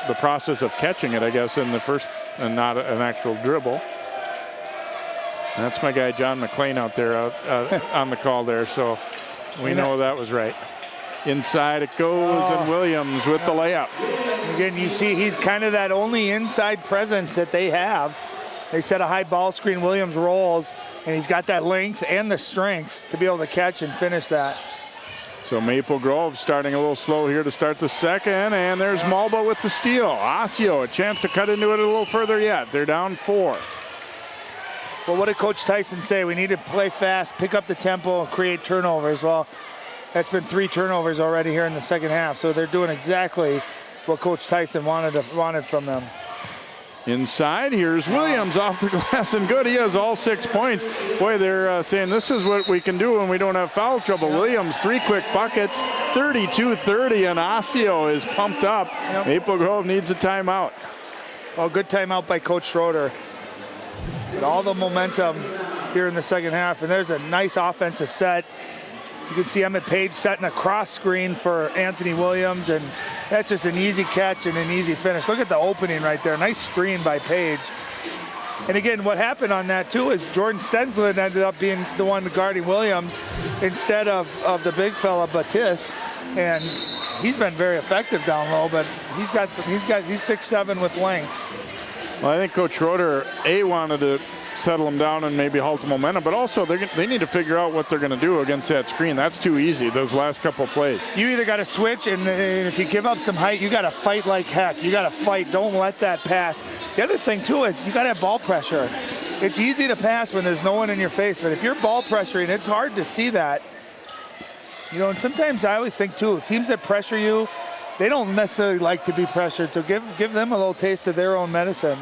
the process of catching it, I guess, in the first, and not an actual dribble. And that's my guy, John McLean, out there on the call there, so we know that was right. Inside it goes, and Williams with the layup. Again, you see he's kind of that only inside presence that they have. They set a high ball screen, Williams rolls, and he's got that length and the strength to be able to catch and finish that. So Maple Grove starting a little slow here to start the second, and there's Mulba with the steal. Osseo, a chance to cut into it a little further yet. They're down 4. Well, what did Coach Tyson say? We need to play fast, pick up the tempo, and create turnovers. Well, that's been 3 turnovers already here in the second half, so they're doing exactly what Coach Tyson wanted from them. Inside, here's Williams off the glass, and good. He has all 6 points. Boy, they're saying this is what we can do when we don't have foul trouble. Williams, 3 quick buckets, 32-30, and Osseo is pumped up. Maple Grove needs a timeout. Well, good timeout by Coach Schroeder. All the momentum here in the second half, and there's a nice offensive set. You can see Emmett Page setting a cross screen for Anthony Williams, and that's just an easy catch and an easy finish. Look at the opening right there. Nice screen by Page. And again, what happened on that too is Jordan Stensland ended up being the one guarding Williams instead of the big fella Batiste, and he's been very effective down low, but he's 6'7" with length. Well, I think Coach Schroeder, wanted to settle him down and maybe halt the momentum, but also they need to figure out what they're going to do against that screen. That's too easy, those last couple of plays. You either got to switch, and if you give up some height, you got to fight like heck. You got to fight. Don't let that pass. The other thing, too, is you got to have ball pressure. It's easy to pass when there's no one in your face, but if you're ball pressuring, it's hard to see that. You know, and sometimes I always think, too, teams that pressure you, they don't necessarily like to be pressured, so give them a little taste of their own medicine.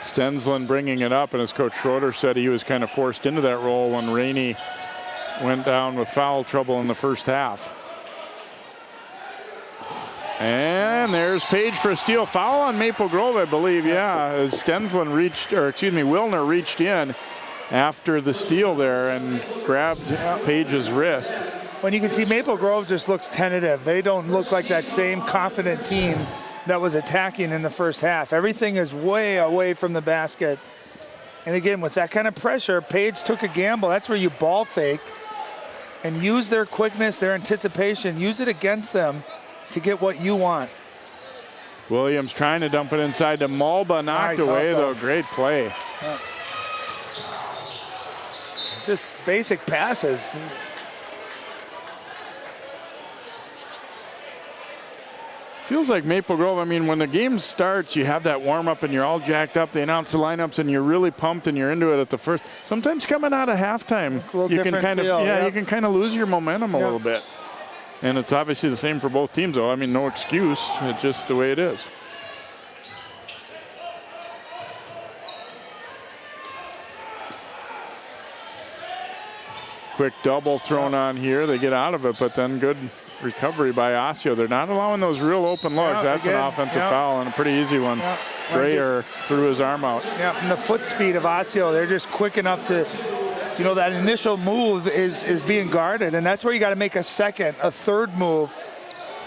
Stensland bringing it up, and as Coach Schroeder said, he was kind of forced into that role when Rainey went down with foul trouble in the first half. And there's Page for a steal. Foul on Maple Grove, I believe, yeah, as Stensland Wilner reached in after the steal there and grabbed Page's wrist. When you can see Maple Grove just looks tentative. They don't look like that same confident team that was attacking in the first half. Everything is way away from the basket. And again, with that kind of pressure, Page took a gamble. That's where you ball fake and use their quickness, their anticipation, use it against them to get what you want. Williams trying to dump it inside to Malba, knocked away though. Great play. Yeah. Just basic passes. Feels like Maple Grove, I mean, when the game starts, you have that warm-up and you're all jacked up. They announce the lineups and you're really pumped and you're into it at the first. Sometimes coming out of halftime, you can kind of, you can kind of lose your momentum a little bit. And it's obviously the same for both teams, though. I mean, no excuse. It's just the way it is. Quick double thrown on here. They get out of it, but then good recovery by Osseo. They're not allowing those real open looks. That's an offensive foul and a pretty easy one. Dreyer threw his arm out. Yeah, and the foot speed of Osseo, they're just quick enough to, you know, that initial move is being guarded, and that's where you got to make a second, a third move.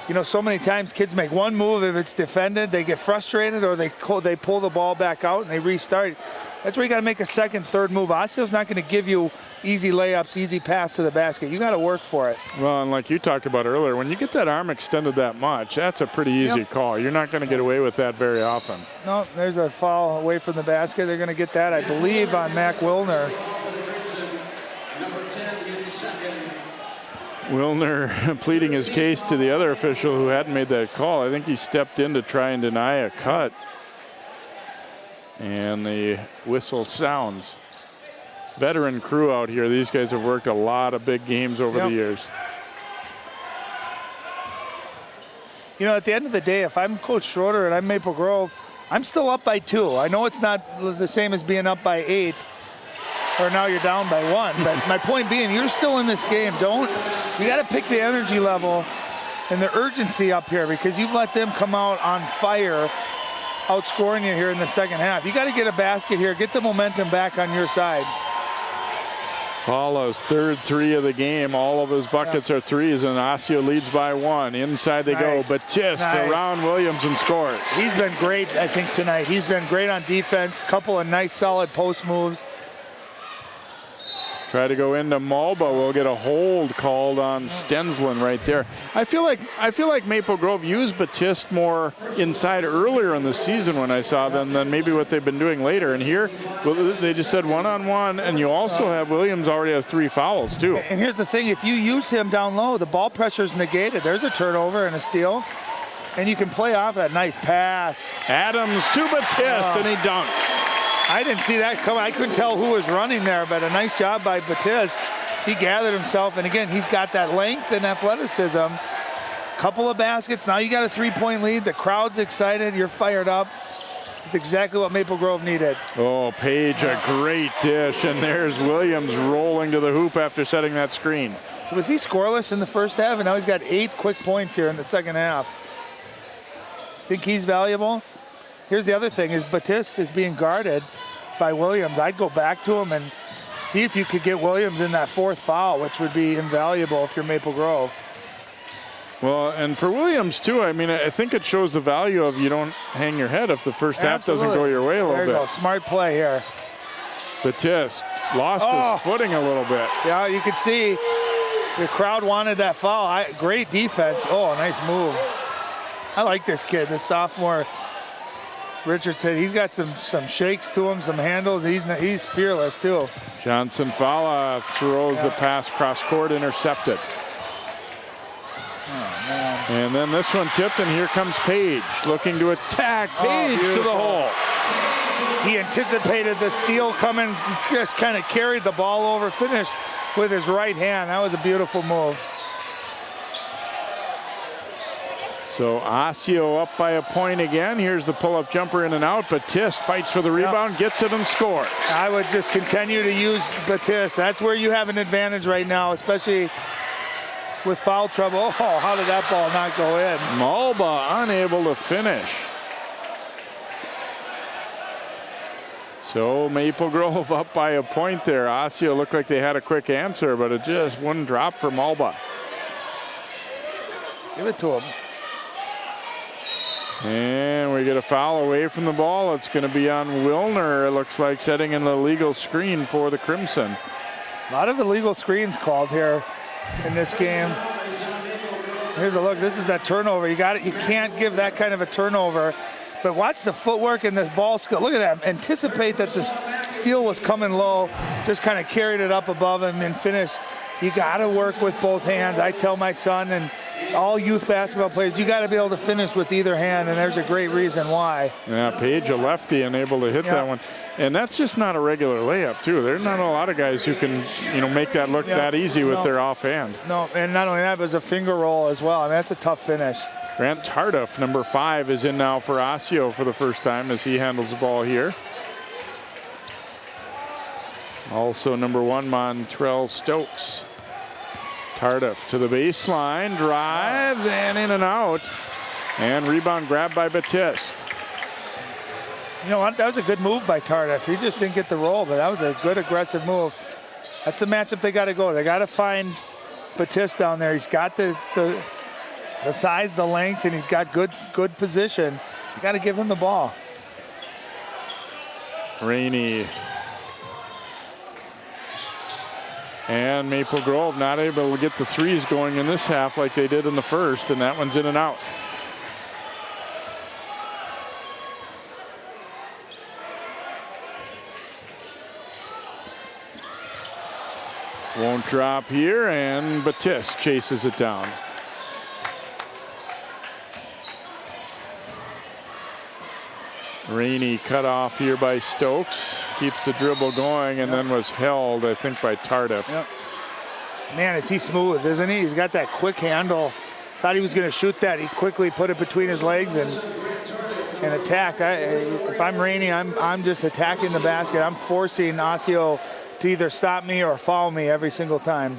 You know, so many times kids make one move. If it's defended, they get frustrated, or they pull the ball back out and they restart. That's where you got to make a second, third move. Osceo's not going to give you easy layups, easy pass to the basket. You got to work for it. Well, and like you talked about earlier, when you get that arm extended that much, that's a pretty easy call. You're not going to get away with that very often. No, there's a foul away from the basket. They're going to get that, I believe, on Mac Wilner. Wilner pleading his case to the other official who hadn't made that call. I think he stepped in to try and deny a cut. And the whistle sounds. Veteran crew out here. These guys have worked a lot of big games over the years. You know, at the end of the day, if I'm Coach Schroeder and I'm Maple Grove, I'm still up by 2. I know it's not the same as being up by 8, or now you're down by 1. But my point being, you're still in this game. You got to pick the energy level and the urgency up here, because you've let them come out on fire, outscoring you here in the second half. You got to get a basket here, get the momentum back on your side. Follows third 3 of the game. All of his buckets are threes, and Osseo leads by 1. Inside they go. Batiste around Williams and scores. He's been great, I think, tonight. He's been great on defense. Couple of nice, solid post moves. Try to go into Malba. We'll get a hold called on Stensland right there. I feel like Maple Grove used Batiste more inside earlier in the season when I saw them than maybe what they've been doing later. And here, they just said one-on-one, and you also have Williams already has 3 fouls too. And here's the thing: if you use him down low, the ball pressure is negated. There's a turnover and a steal, and you can play off that nice pass. Adams to Batiste, and he dunks. I didn't see that coming. I couldn't tell who was running there, but a nice job by Batiste. He gathered himself, and again, he's got that length and athleticism. Couple of baskets. Now you got a 3-point lead. The crowd's excited. You're fired up. It's exactly what Maple Grove needed. Oh, Page, a great dish, and there's Williams rolling to the hoop after setting that screen. So was he scoreless in the first half, and now he's got 8 quick points here in the second half? Think he's valuable? Here's the other thing: is Batiste is being guarded by Williams. I'd go back to him and see if you could get Williams in that 4th foul, which would be invaluable if you're Maple Grove. Well, and for Williams too, I mean, I think it shows the value of you don't hang your head if the first half doesn't go your way a little bit. There you go, smart play here. Batiste lost his footing a little bit. Yeah, you could see The crowd wanted that foul. Great defense. Oh, nice move. I like this kid, this sophomore. Richardson, he's got some shakes to him, some handles. He's fearless too. Johnson Fala throws the pass cross court, intercepted. Oh, man. And then this one tipped, and here comes Page looking to attack. Page to the hole. He anticipated the steal coming, just kind of carried the ball over, finished with his right hand. That was a beautiful move. So Osseo up by a point again. Here's the pull-up jumper in and out. Batiste fights for the rebound, gets it and scores. I would just continue to use Batiste. That's where you have an advantage right now, especially with foul trouble. Oh, how did that ball not go in? Mulba unable to finish. So Maple Grove up by a point there. Osseo looked like they had a quick answer, but it just wouldn't drop for Mulba. Give it to him. And we get a foul away from the ball. It's going to be on Wilner, it looks like, setting an illegal screen for the Crimson. A lot of illegal screens called here in this game. Here's a look. This is that turnover. You got it. You can't give that kind of a turnover. But watch the footwork and the ball skill. Look at that. Anticipate that the steal was coming low. Just kind of carried it up above him and finished. You got to work with both hands. I tell my son and all youth basketball players, you got to be able to finish with either hand, and there's a great reason why. Yeah, Page, a lefty, and able to hit that one. And that's just not a regular layup, too. There's not a lot of guys who can, make that look that easy with their offhand. No, and not only that, but it was a finger roll as well. I mean, that's a tough finish. Grant Tardif, number 5, is in now for Osseo for the first time as he handles the ball here. Also number 1, Montrell Stokes. Tardif to the baseline, drives, and in and out. And rebound grabbed by Batiste. You know what? That was a good move by Tardif. He just didn't get the roll, but that was a good aggressive move. That's the matchup they got to go. They got to find Batiste down there. He's got the size, the length, and he's got good position. You got to give him the ball. Rainey. And Maple Grove not able to get the threes going in this half like they did in the first, and that one's in and out. Won't drop here, and Batiste chases it down. Rainey cut off here by Stokes. Keeps the dribble going and then was held, I think, by Tardif. Yep. Man, is he smooth, isn't he? He's got that quick handle. Thought he was going to shoot that. He quickly put it between his legs and attacked. If I'm Rainey, I'm just attacking the basket. I'm forcing Osseo to either stop me or foul me every single time.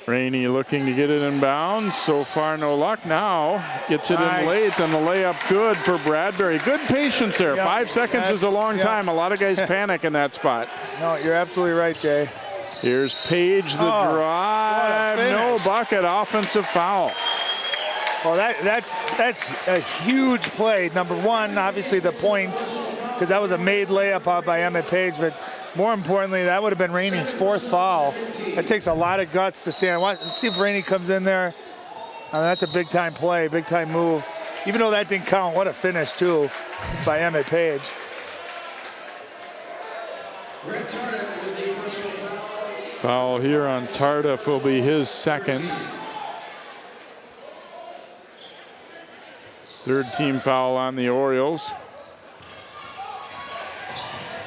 Rainey looking to get it in bounds. So far, no luck. Now gets it in late, and the layup good for Bradbury. Good patience there. Yep. 5 seconds is a long time. A lot of guys panic in that spot. No, you're absolutely right, Jay. Here's Page, the drive. No bucket. Offensive foul. Well, that's a huge play. Number 1, obviously the points, because that was a made layup out by Emmett Page, but more importantly, that would have been Rainey's 4th foul. It takes a lot of guts to stand. Let's see if Rainey comes in there. That's a big-time play, big-time move. Even though that didn't count, what a finish, too, by Emmett Page. Foul here on Tardif will be his 2nd. 3rd team foul on the Orioles.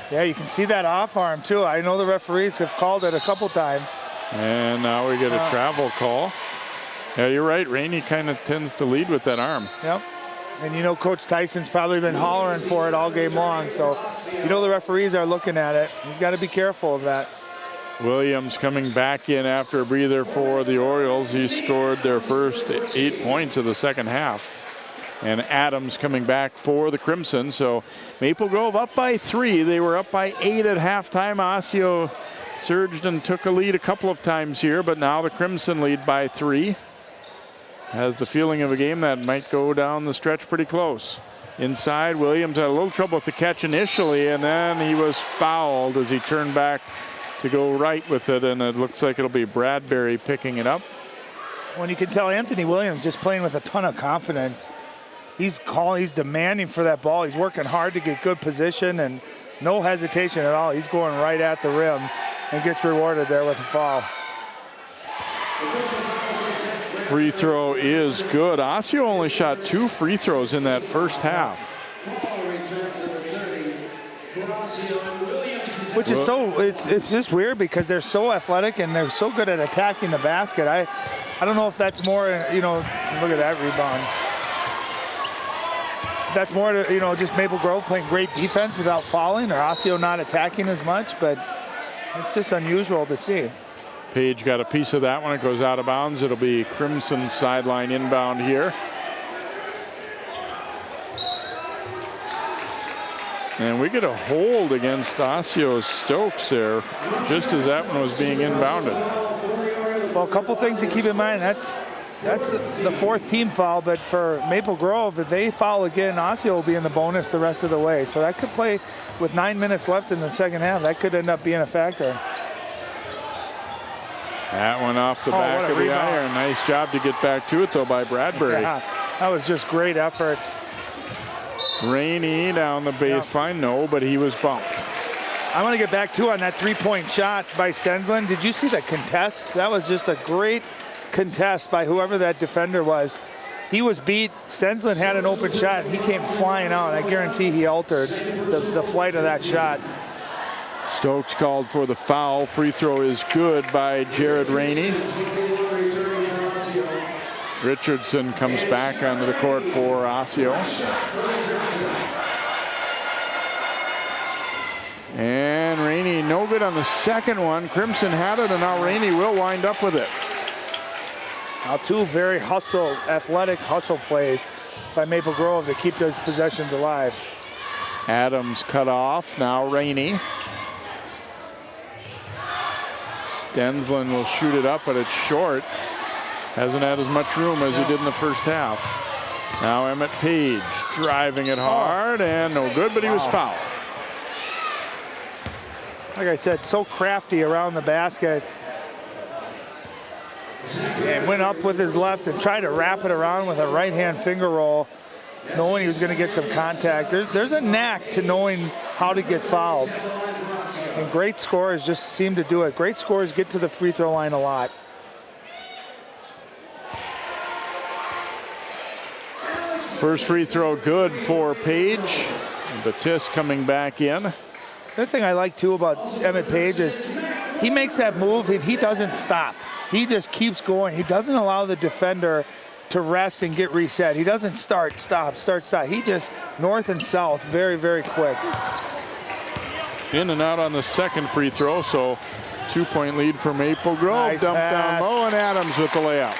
Yeah, you can see that off arm, too. I know the referees have called it a couple times. And now we get a travel call. Yeah, you're right. Rainey kind of tends to lead with that arm. Yep. And Coach Tyson's probably been hollering for it all game long. So, the referees are looking at it. He's got to be careful of that. Williams coming back in after a breather for the Orioles. He scored their first 8 points of the second half. And Adams coming back for the Crimson. So Maple Grove up by 3. They were up by 8 at halftime. Osseo surged and took a lead a couple of times here, but now the Crimson lead by 3. Has the feeling of a game that might go down the stretch pretty close. Inside, Williams had a little trouble with the catch initially, and then he was fouled as he turned back to go right with it, and it looks like it'll be Bradbury picking it up. When you can tell Anthony Williams just playing with a ton of confidence. He's demanding for that ball. He's working hard to get good position and no hesitation at all. He's going right at the rim and gets rewarded there with a foul. Free throw is good. Osseo only shot 2 free throws in that first half. Which is it's just weird because they're so athletic and they're so good at attacking the basket. I don't know if that's more, look at that rebound. That's more to, just Maple Grove playing great defense without fouling, or Osseo not attacking as much, but it's just unusual to see. Page got a piece of that one. It goes out of bounds. It'll be Crimson sideline inbound here. And we get a hold against Osseo Stokes there, just as that one was being inbounded. Well, a couple things to keep in mind. That's the 4th team foul, but for Maple Grove, if they foul again, Osseo will be in the bonus the rest of the way. So that could play with 9 minutes left in the second half. That could end up being a factor. That one off the back of the iron. Nice job to get back to it, though, by Bradbury. Yeah, that was just great effort. Rainey down the baseline. No, but he was bumped. I want to get back, too, on that 3-point shot by Stensland. Did you see the contest? That was just a great contest by whoever that defender was. He was beat. Stensland had an open shot, and he came flying out. I guarantee he altered the flight of that shot. Stokes called for the foul. Free throw is good by Jared Rainey. Richardson comes back onto the court for Osseo. And Rainey no good on the second one. Crimson had it, and now Rainey will wind up with it. Now 2 very athletic hustle plays by Maple Grove to keep those possessions alive. Adams cut off. Now Rainey. Stensland will shoot it up, but it's short. Hasn't had as much room as he did in the first half. Now Emmett Page driving it hard, and no good, but he was fouled. Like I said, so crafty around the basket. And went up with his left and tried to wrap it around with a right-hand finger roll, knowing he was going to get some contact. There's a knack to knowing how to get fouled. And great scorers just seem to do it. Great scorers get to the free throw line a lot. First free throw good for Page. Batiste coming back in. The other thing I like too about Emmett Page is he makes that move and he doesn't stop. He just keeps going. He doesn't allow the defender to rest and get reset. He doesn't start, stop, start, stop. He just north and south very, very quick. In and out on the second free throw, so 2-point lead for Maple Grove. Nice Dumped pass. down low, and Adams with the layup.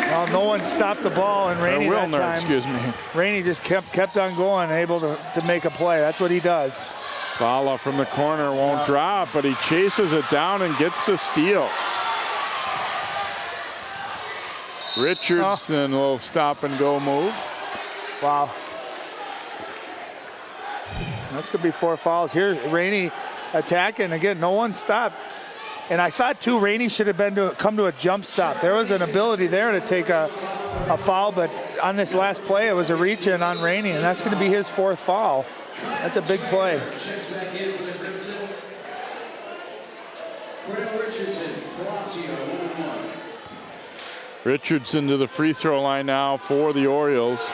Well, no one stopped the ball, and Rainey that time. Excuse me. Rainey just kept on going, able to make a play. That's what he does. Fala from the corner won't drop, but he chases it down and gets the steal. Richardson will stop and go move. Wow. That's going to be 4 fouls. Here, Rainey attacking. Again, no one stopped. And I thought, too, Rainey should have come to a jump stop. There was an ability there to take a foul, but on this last play, it was a reach-in on Rainey, and that's going to be his 4th foul. That's a big play. Checks back in for the Crimson. Cordell Richardson, Osseo, 1-1. Richardson to the free throw line now for the Orioles.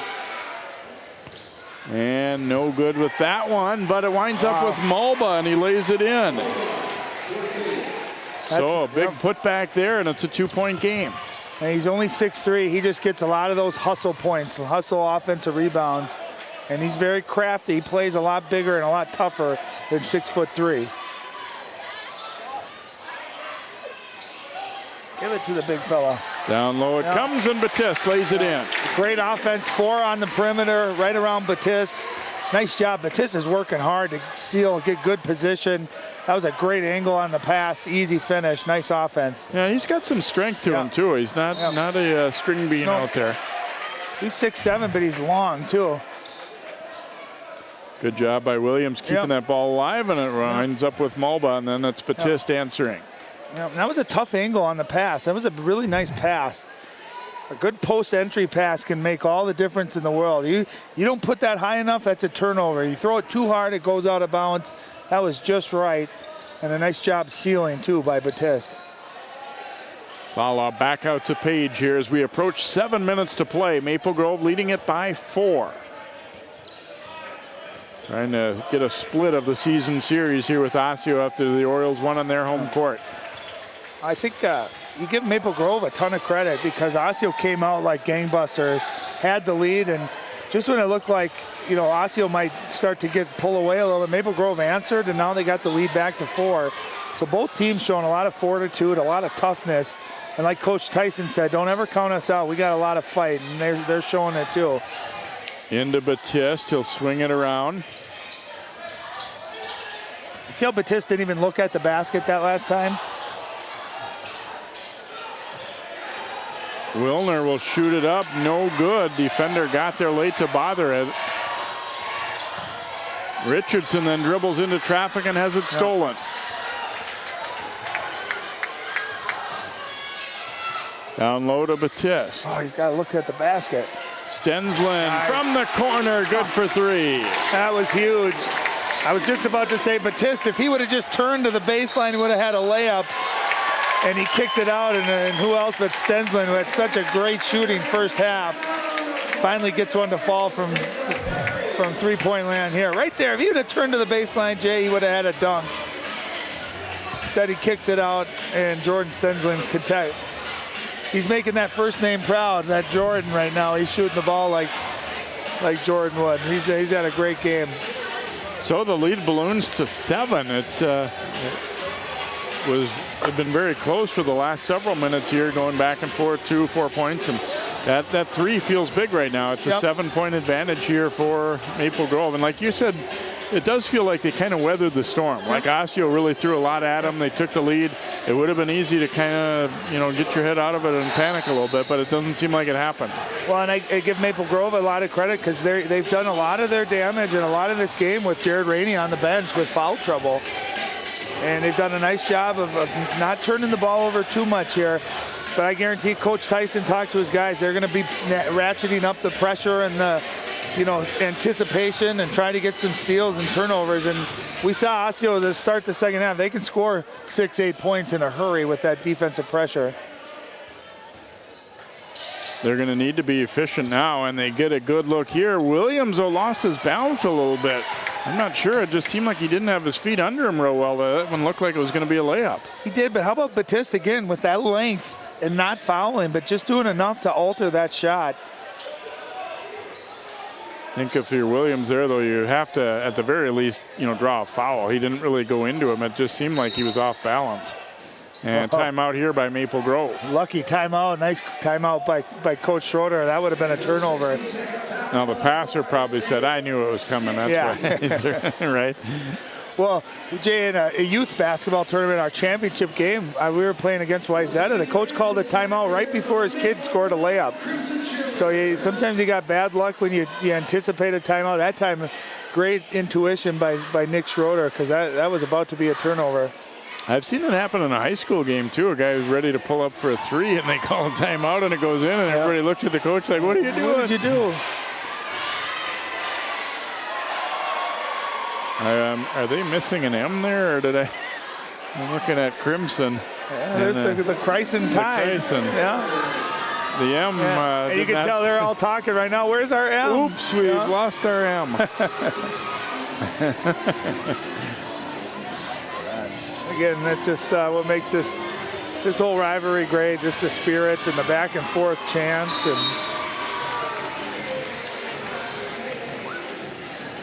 And no good with that one, but it winds up with Mulba, and he lays it in. So a big putback there, and it's a 2-point game. And he's only 6'3". He just gets a lot of those hustle points, hustle offensive rebounds. And he's very crafty. He plays a lot bigger and a lot tougher than 6'3". Give it to the big fella. Down low it comes, and Batiste lays it in. Great offense, 4 on the perimeter, right around Batiste. Nice job. Batiste is working hard to seal, get good position. That was a great angle on the pass, easy finish, nice offense. Yeah, he's got some strength to him too. He's not a string bean out there. He's 6'7", but he's long too. Good job by Williams keeping that ball alive, and it winds up with Mulba, and then it's Batiste answering. Yeah, that was a tough angle on the pass. That was a really nice pass. A good post-entry pass can make all the difference in the world. You don't put that high enough, that's a turnover. You throw it too hard, it goes out of bounds. That was just right. And a nice job sealing, too, by Batiste. Sala back out to Page here as we approach 7 minutes to play. Maple Grove leading it by 4. Trying to get a split of the season series here with Osseo after the Orioles won on their home court. I think you give Maple Grove a ton of credit because Osseo came out like gangbusters, had the lead, and just when it looked like, you know, Osseo might start to pull away a little bit, Maple Grove answered, and now they got the lead back to 4. So both teams showing a lot of fortitude, a lot of toughness, and like Coach Tyson said, don't ever count us out. We got a lot of fight, and they're showing it too. Into Batiste, he'll swing it around. See how Batiste didn't even look at the basket that last time? Wilner will shoot it up, no good. Defender got there late to bother it. Richardson then dribbles into traffic and has it stolen. Down low to Batiste. Oh, he's got to look at the basket. Stensland from the corner, good for 3. That was huge. I was just about to say Batiste, if he would have just turned to the baseline, he would have had a layup. And he kicked it out, and who else but Stensland, who had such a great shooting first half, finally gets one to fall from three-point land here. Right there, if he would have turned to the baseline, Jay, he would have had a dunk. Instead, he kicks it out, and Jordan Stensland he's making that first name proud, that Jordan right now. He's shooting the ball like Jordan would. He's had a great game. So the lead balloons to 7. It's been very close for the last several minutes here, going back and forth, 4 points, and that 3 feels big right now. It's a 7-point advantage here for Maple Grove, and like you said, it does feel like they kind of weathered the storm. Like Osseo really threw a lot at them. They took the lead. It would have been easy to kind of, you know, get your head out of it and panic a little bit, but it doesn't seem like it happened. Well, and I give Maple Grove a lot of credit because they've done a lot of their damage in a lot of this game with Jared Rainey on the bench with foul trouble. And they've done a nice job of not turning the ball over too much here. But I guarantee Coach Tyson talked to his guys. They're going to be ratcheting up the pressure and the, you know, anticipation and trying to get some steals and turnovers. And we saw Osseo to start the second half. They can score 6-8 points in a hurry with that defensive pressure. They're going to need to be efficient now, and they get a good look here. Williams lost his balance a little bit. I'm not sure. It just seemed like he didn't have his feet under him real well. That one looked like it was going to be a layup. He did, but how about Batiste again with that length and not fouling, but just doing enough to alter that shot. I think if you're Williams there, though, you have to, at the very least, you know, draw a foul. He didn't really go into him. It just seemed like he was off balance. And timeout here by Maple Grove. Lucky timeout. Nice timeout by Coach Schroeder. That would have been a turnover. Now, the passer probably said, I knew it was coming. That's right. Well, Jay, in a youth basketball tournament, our championship game, we were playing against Wayzata. The coach called a timeout right before his kid scored a layup. So sometimes you got bad luck when you anticipate a timeout. That time, great intuition by Nick Schroeder because that was about to be a turnover. I've seen it happen in a high school game, too. A guy who's ready to pull up for a 3, and they call a timeout, and it goes in, and everybody looks at the coach like, what are you doing? What did you do? Are they missing an M there, or did I? I'm looking at Crimson. Yeah, there's the Chryson tie. Yeah. The M. And you can tell they're all talking right now. Where's our M? Oops, we've lost our M. Again, that's just what makes this whole rivalry great, just the spirit and the back and forth chants. And,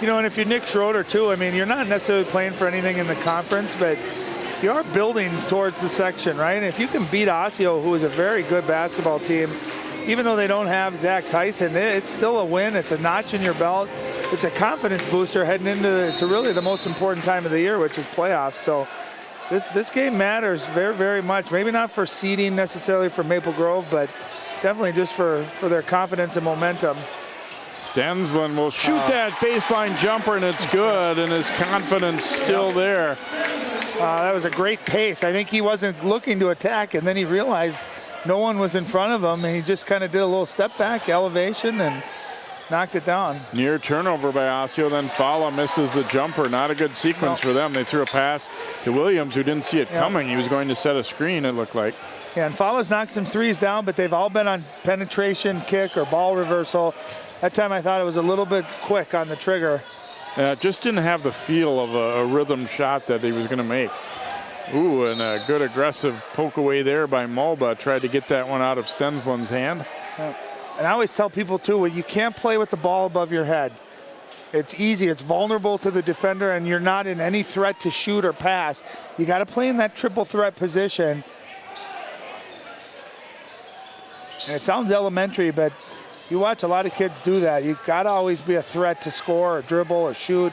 you know, and if you're Nick Schroeder, too, I mean, you're not necessarily playing for anything in the conference, but you are building towards the section, right? And if you can beat Osseo, who is a very good basketball team, even though they don't have Zach Tyson, it's still a win. It's a notch in your belt. It's a confidence booster heading into really the most important time of the year, which is playoffs. So this game matters very, very much. Maybe not for seeding necessarily for Maple Grove, but definitely just for their confidence and momentum. Stensland will shoot that baseline jumper, and it's good, and his confidence still there. That was a great pace. I think he wasn't looking to attack, and then he realized no one was in front of him, and he just kind of did a little step back elevation and knocked it down. Near turnover by Osseo, then Fala misses the jumper. Not a good sequence for them. They threw a pass to Williams, who didn't see it coming. He was going to set a screen, it looked like. Yeah, and Fala's knocked some threes down, but they've all been on penetration, kick, or ball reversal. That time I thought it was a little bit quick on the trigger. Just didn't have the feel of a rhythm shot that he was going to make. Ooh, and a good aggressive poke away there by Mulba. Tried to get that one out of Stensland's hand. Yeah. And I always tell people too, well, you can't play with the ball above your head. It's easy, it's vulnerable to the defender, and you're not in any threat to shoot or pass. You got to play in that triple threat position. And it sounds elementary, but you watch a lot of kids do that. You got to always be a threat to score or dribble or shoot.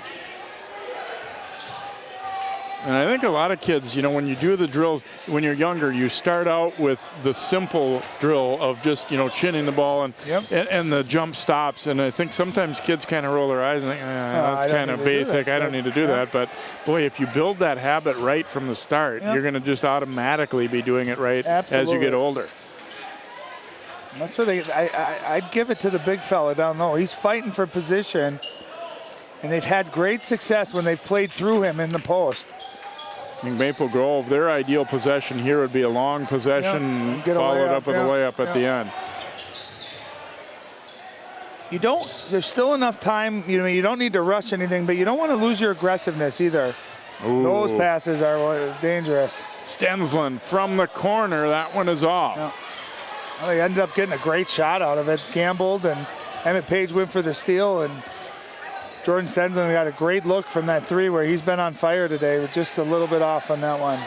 And I think a lot of kids, you know, when you do the drills, when you're younger, you start out with the simple drill of just, you know, chinning the ball and the jump stops. And I think sometimes kids kind of roll their eyes and think, that's kind of basic. I don't need to do that. But boy, if you build that habit right from the start, you're going to just automatically be doing it right as you get older. And that's what I'd give it to the big fella down low. He's fighting for position, and they've had great success when they've played through him in the post. I think Maple Grove, their ideal possession here would be a long possession followed up with a layup at the end. There's still enough time, you know, you don't need to rush anything, but you don't want to lose your aggressiveness either. Ooh. Those passes are dangerous. Stensland from the corner, that one is off. Well, they ended up getting a great shot out of it. Gambled, and Emmett Page went for the steal, and Jordan Stensland got a great look from that three where he's been on fire today, with just a little bit off on that one.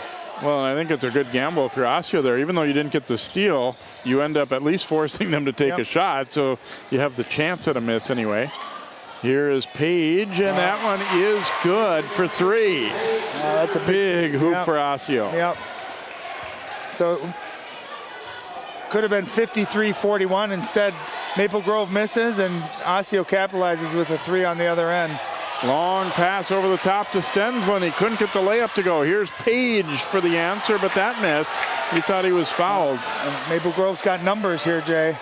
Well, I think it's a good gamble if you're Osseo there. Even though you didn't get the steal, you end up at least forcing them to take a shot, so you have the chance at a miss anyway. Here is Page, and that one is good for three. That's a big hoop for Osseo. Yep. So could have been 53-41. Instead, Maple Grove misses, and Osseo capitalizes with a three on the other end. Long pass over the top to Stensland. He couldn't get the layup to go. Here's Page for the answer, but that missed. He thought he was fouled. And Maple Grove's got numbers here, Jay.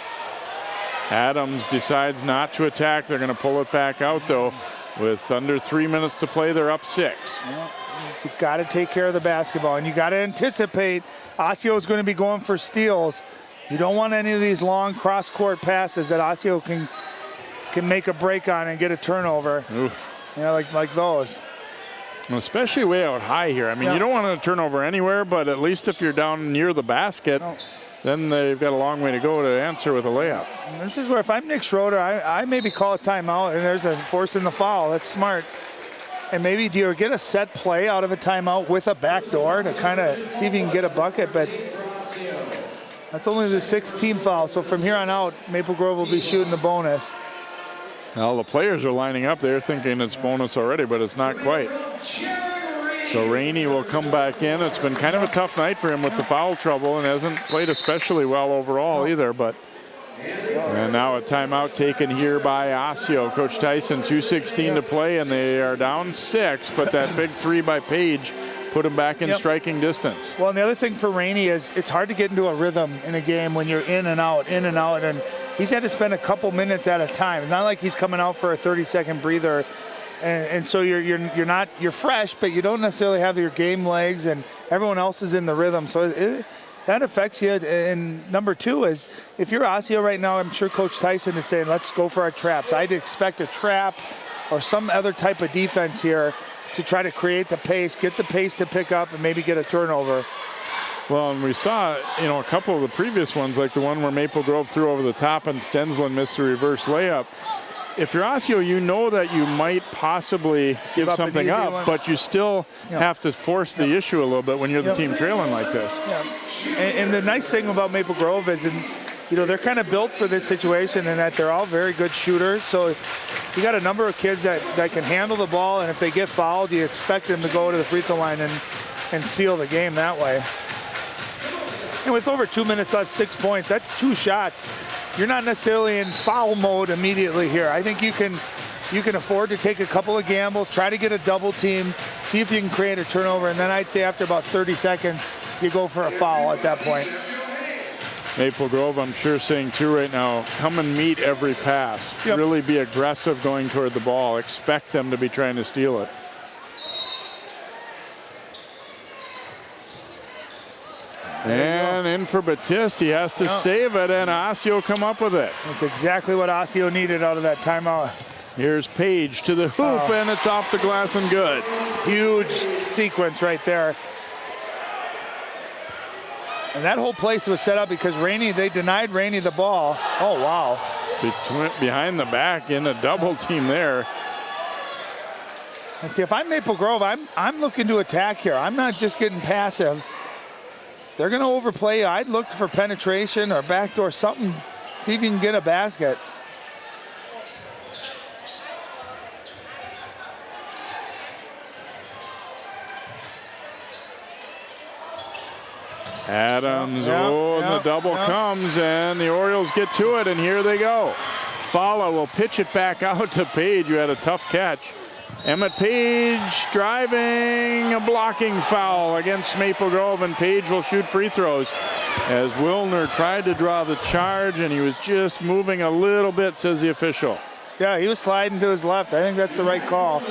Adams decides not to attack. They're going to pull it back out, though. With under 3 minutes to play, they're up 6. You've got to take care of the basketball, and you got to anticipate Osseo is going to be going for steals. You don't want any of these long cross-court passes that Osseo can make a break on and get a turnover. Oof. You know, like those. Especially way out high here. I mean, you don't want a turnover anywhere, but at least if you're down near the basket, then they've got a long way to go to answer with a layup. And this is where if I'm Nick Schroeder, I maybe call a timeout, and there's a forcing the foul. That's smart. And maybe do you get a set play out of a timeout with a backdoor to kind of see if you can get a bucket, but that's only the 6th team foul. So from here on out, Maple Grove will be shooting the bonus. Well, the players are lining up. They're thinking it's bonus already, but it's not quite. So Rainey will come back in. It's been kind of a tough night for him with the foul trouble and hasn't played especially well overall either. But and now a timeout taken here by Osseo. Coach Tyson, 2:16 to play, and they are down 6. But that big three by Page put him back in striking distance. Well, and the other thing for Rainey is it's hard to get into a rhythm in a game when you're in and out, and he's had to spend a couple minutes at a time. It's not like he's coming out for a 30-second breather, and so you're fresh, but you don't necessarily have your game legs, and everyone else is in the rhythm. So that affects you. And number 2 is if you're Osseo right now, I'm sure Coach Tyson is saying, let's go for our traps. I'd expect a trap or some other type of defense here to try to create the pace, get the pace to pick up, and maybe get a turnover. Well, and we saw, a couple of the previous ones, like the one where Maple Grove threw over the top and Stensland missed the reverse layup. If you're Osseo, you know that you might possibly give something up, but you still have to force the issue a little bit when you're the team trailing like this. And the nice thing about Maple Grove is, they're kind of built for this situation in that they're all very good shooters. So you got a number of kids that can handle the ball, and if they get fouled, you expect them to go to the free throw line and seal the game that way. And with over 2 minutes left, 6 points, that's 2 shots. You're not necessarily in foul mode immediately here. I think you can afford to take a couple of gambles, try to get a double team, see if you can create a turnover, and then I'd say after about 30 seconds, you go for a foul at that point. Maple Grove, I'm sure, saying too right now, come and meet every pass. Yep. Really be aggressive going toward the ball. Expect them to be trying to steal it. And in for Batiste, he has to save it, and Osseo come up with it. That's exactly what Osseo needed out of that timeout. Here's Page to the hoop, and it's off the glass and good. Huge sequence right there. And that whole place was set up because they denied Rainey the ball. Oh, wow. Behind the back in a double team there. And see, if I'm Maple Grove, I'm looking to attack here. I'm not just getting passive. They're going to overplay you. I'd look for penetration or backdoor, something, see if you can get a basket. Adams, and the double comes, and the Orioles get to it, and here they go. Fala will pitch it back out to Page, who had a tough catch. Emmett Page driving, a blocking foul against Maple Grove, and Page will shoot free throws. As Wilner tried to draw the charge, and he was just moving a little bit, says the official. Yeah, he was sliding to his left. I think that's the right call.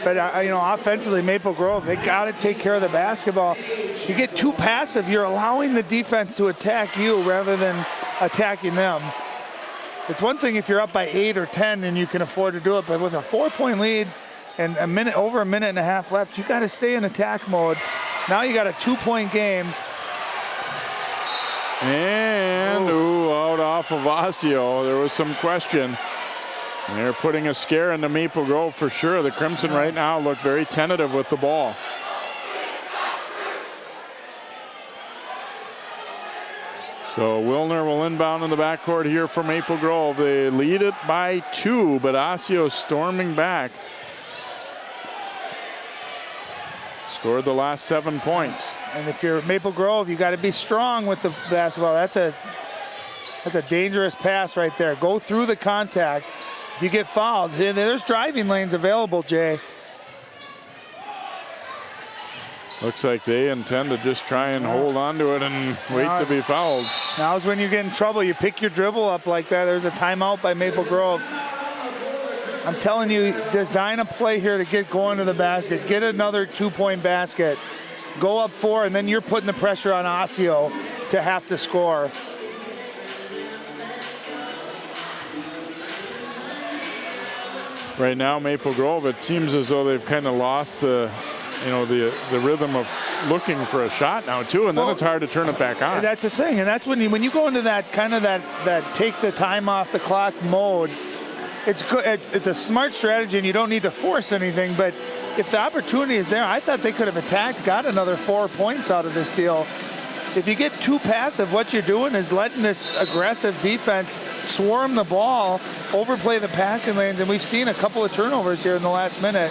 But, offensively, Maple Grove, they got to take care of the basketball. You get too passive, you're allowing the defense to attack you rather than attacking them. It's one thing if you're up by 8 or 10 and you can afford to do it, but with a 4-point lead and over a minute and a half left, you got to stay in attack mode. Now you got a 2-point game. And out off of Osseo. There was some question. They're putting a scare into Maple Grove for sure. The Crimson right now look very tentative with the ball. So Wilner will inbound in the backcourt here for Maple Grove. They lead it by 2, but Osseo storming back. Scored the last 7 points. And if you're Maple Grove, you got to be strong with the basketball. That's a dangerous pass right there. Go through the contact. If you get fouled, there's driving lanes available, Jay. Looks like they intend to just try and hold on to it and wait to be fouled. Now's when you get in trouble. You pick your dribble up like that. There's a timeout by Maple Grove. I'm telling you, design a play here to get going to the basket. Get another 2-point basket. Go up 4, and then you're putting the pressure on Osseo to have to score. Right now, Maple Grove, it seems as though they've kind of lost the rhythm of looking for a shot now too, and then it's hard to turn it back on. That's the thing, and that's when you go into that kind of that take the time off the clock mode. It's good. It's a smart strategy, and you don't need to force anything. But if the opportunity is there, I thought they could have attacked, got another 4 points out of this deal. If you get too passive, what you're doing is letting this aggressive defense swarm the ball, overplay the passing lanes, and we've seen a couple of turnovers here in the last minute.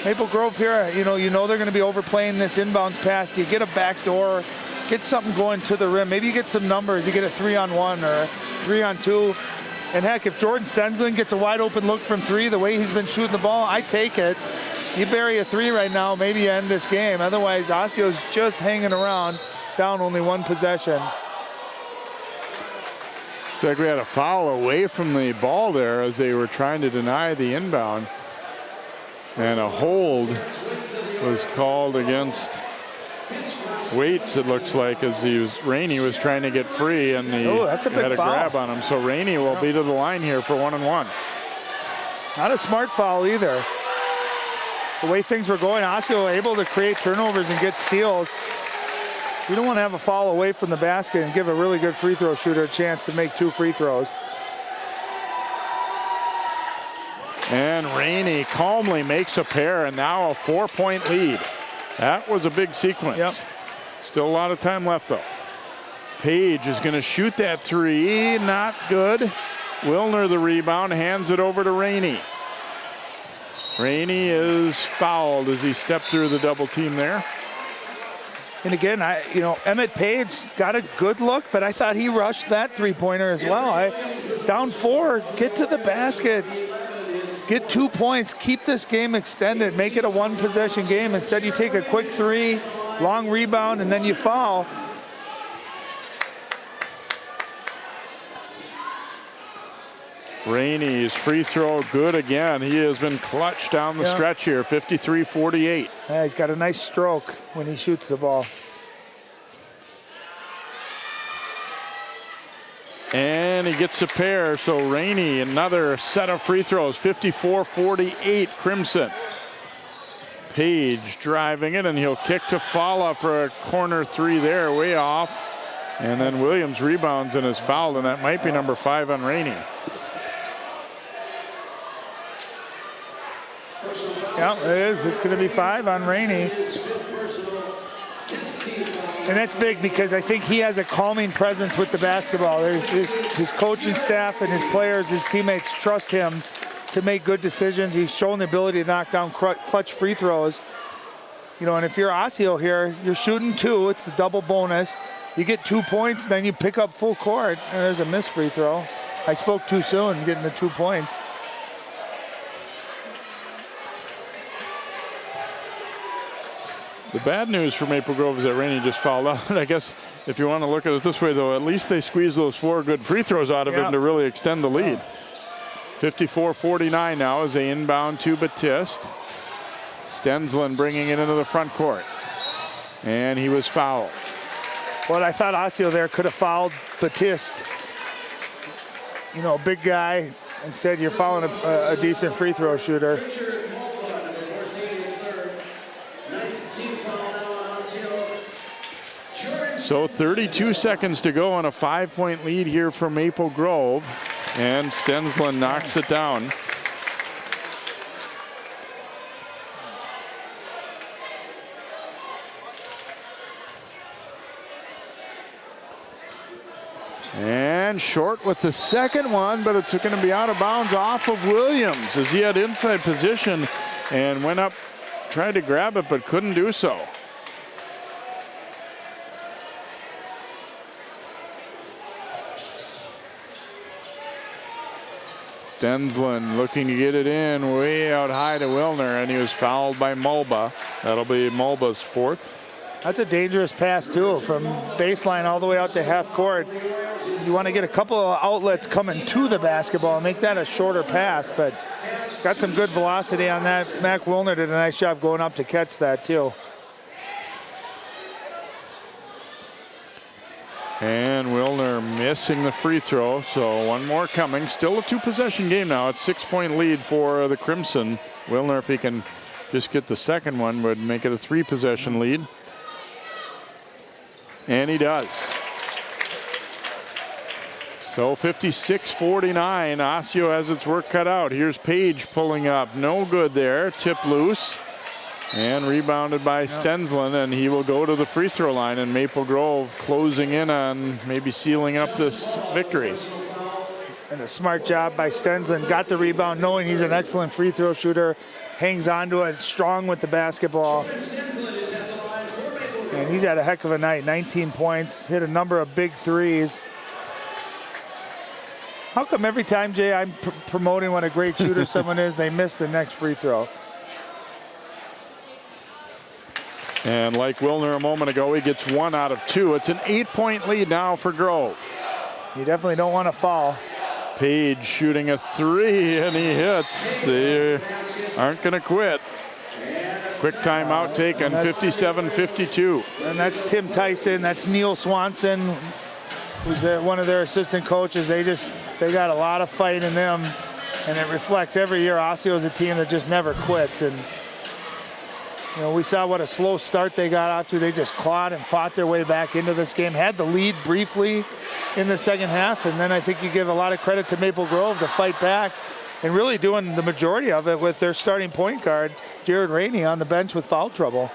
Maple Grove here, you know they're going to be overplaying this inbounds pass. You get a backdoor, get something going to the rim. Maybe you get some numbers. You get a 3-on-1 or a 3-on-2. And heck, if Jordan Stensland gets a wide open look from 3, the way he's been shooting the ball, I take it. You bury a 3 right now, maybe you end this game. Otherwise, Osseo's just hanging around, down only 1 possession. Looks like we had a foul away from the ball there as they were trying to deny the inbound. And a hold was called against Waits, it looks like, as Rainey was trying to get free, and he that's a big had a foul. grab on him. So Rainey will be to the line here for 1-and-1. Not a smart foul either. The way things were going, Osseo able to create turnovers and get steals. You don't want to have a foul away from the basket and give a really good free throw shooter a chance to make 2 free throws. And Rainey calmly makes a pair, and now a 4-point lead. That was a big sequence. Yep. Still a lot of time left, though. Page is going to shoot that 3. Not good. Wilner the rebound, hands it over to Rainey. Rainey is fouled as he stepped through the double team there. And again, Emmett Page got a good look, but I thought he rushed that three-pointer as well. Down 4, get to the basket, get 2 points, keep this game extended, make it a one-possession game. Instead, you take a quick 3, long rebound, and then you foul. Rainey's free throw good again. He has been clutch down the stretch here, 53-48. Yeah, he's got a nice stroke when he shoots the ball. And he gets a pair, so Rainey, another set of free throws, 54-48 Crimson. Page driving it, and he'll kick to Fala for a corner 3 there, way off. And then Williams rebounds and is fouled, and that might be number 5 on Rainey. Yeah, it is. It's going to be 5 on Rainey. And that's big because I think he has a calming presence with the basketball. His coaching staff and his players, his teammates trust him to make good decisions. He's shown the ability to knock down clutch free throws. And if you're Osseo here, you're shooting 2. It's the double bonus. You get 2 points, then you pick up full court, and there's a missed free throw. I spoke too soon getting the 2 points. The bad news for Maple Grove is that Rainey just fouled out. I guess if you want to look at it this way, though, at least they squeezed those 4 good free throws out of him to really extend the lead. 54-49 now as they inbound to Batiste. Stensland bringing it into the front court. And he was fouled. Well, I thought Osseo there could have fouled Batiste. A big guy, and said you're fouling a decent free throw shooter. So 32 seconds to go on a 5-point lead here for Maple Grove. And Stensland knocks it down. And short with the second one, but it's going to be out of bounds off of Williams as he had inside position and went up, tried to grab it, but couldn't do so. Stensland looking to get it in way out high to Wilner, and he was fouled by Mulba. That'll be Mulba's 4th. That's a dangerous pass, too, from baseline all the way out to half court. You want to get a couple of outlets coming to the basketball and make that a shorter pass, but got some good velocity on that. Mac Wilner did a nice job going up to catch that, too. And Wilner missing the free throw, so one more coming. Still a 2-possession game now. It's 6-point lead for the Crimson. Wilner, if he can just get the second one, would make it a 3-possession lead. And he does. So 56-49, Osseo has its work cut out. Here's Page pulling up, no good there, tip loose. And rebounded by Stensland, and he will go to the free throw line, and Maple Grove closing in on maybe sealing up this victory. And a smart job by Stensland. Got the rebound, knowing he's an excellent free throw shooter. Hangs on to it, strong with the basketball. And he's had a heck of a night, 19 points, hit a number of big threes. How come every time, Jay, I'm promoting what a great shooter someone is, they miss the next free throw? And like Wilner a moment ago, he gets 1 out of 2. It's an 8-point lead now for Grove. You definitely don't want to fall. Page shooting a 3, and he hits. They aren't going to quit. Quick timeout taken, 57-52. And that's Tim Tyson. That's Neil Swanson, who's one of their assistant coaches. They got a lot of fight in them, and it reflects every year. Osseo is a team that just never quits. And we saw what a slow start they got off to. They just clawed and fought their way back into this game. Had the lead briefly in the second half, and then I think you give a lot of credit to Maple Grove to fight back and really doing the majority of it with their starting point guard, Jared Rainey, on the bench with foul trouble.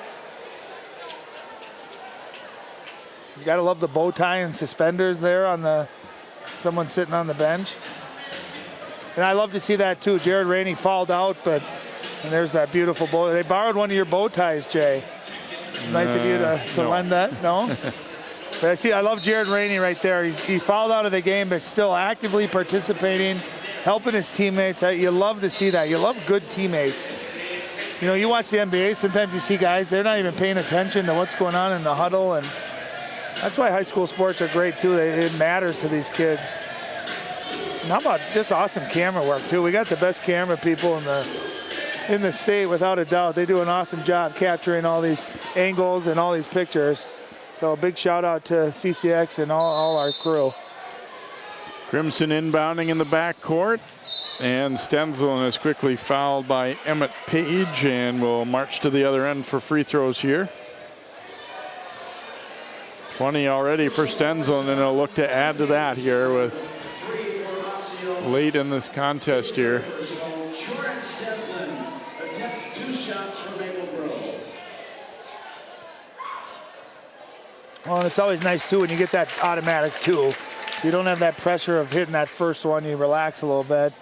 You gotta love the bow tie and suspenders there on someone sitting on the bench. And I love to see that too. Jared Rainey fouled out, and there's that beautiful bow. They borrowed one of your bow ties, Jay. Nice of you to lend that. No? But I love Jared Rainey right there. He fouled out of the game, but still actively participating, helping his teammates. You love to see that. You love good teammates. You know, you watch the NBA, sometimes you see guys, they're not even paying attention to what's going on in the huddle, and that's why high school sports are great too. It matters to these kids. And how about just awesome camera work too? We got the best camera people in the state, without a doubt. They do an awesome job capturing all these angles and all these pictures. So a big shout out to CCX and all our crew. Crimson inbounding in the backcourt. And Stensland is quickly fouled by Emmett Page and will march to the other end for free throws here. 20 already for Stensland, and he'll look to add to that here with late in this contest here. Attempts 2 shots from Maple Grove. Well, and it's always nice too when you get that automatic 2. So you don't have that pressure of hitting that first one. You relax a little bit.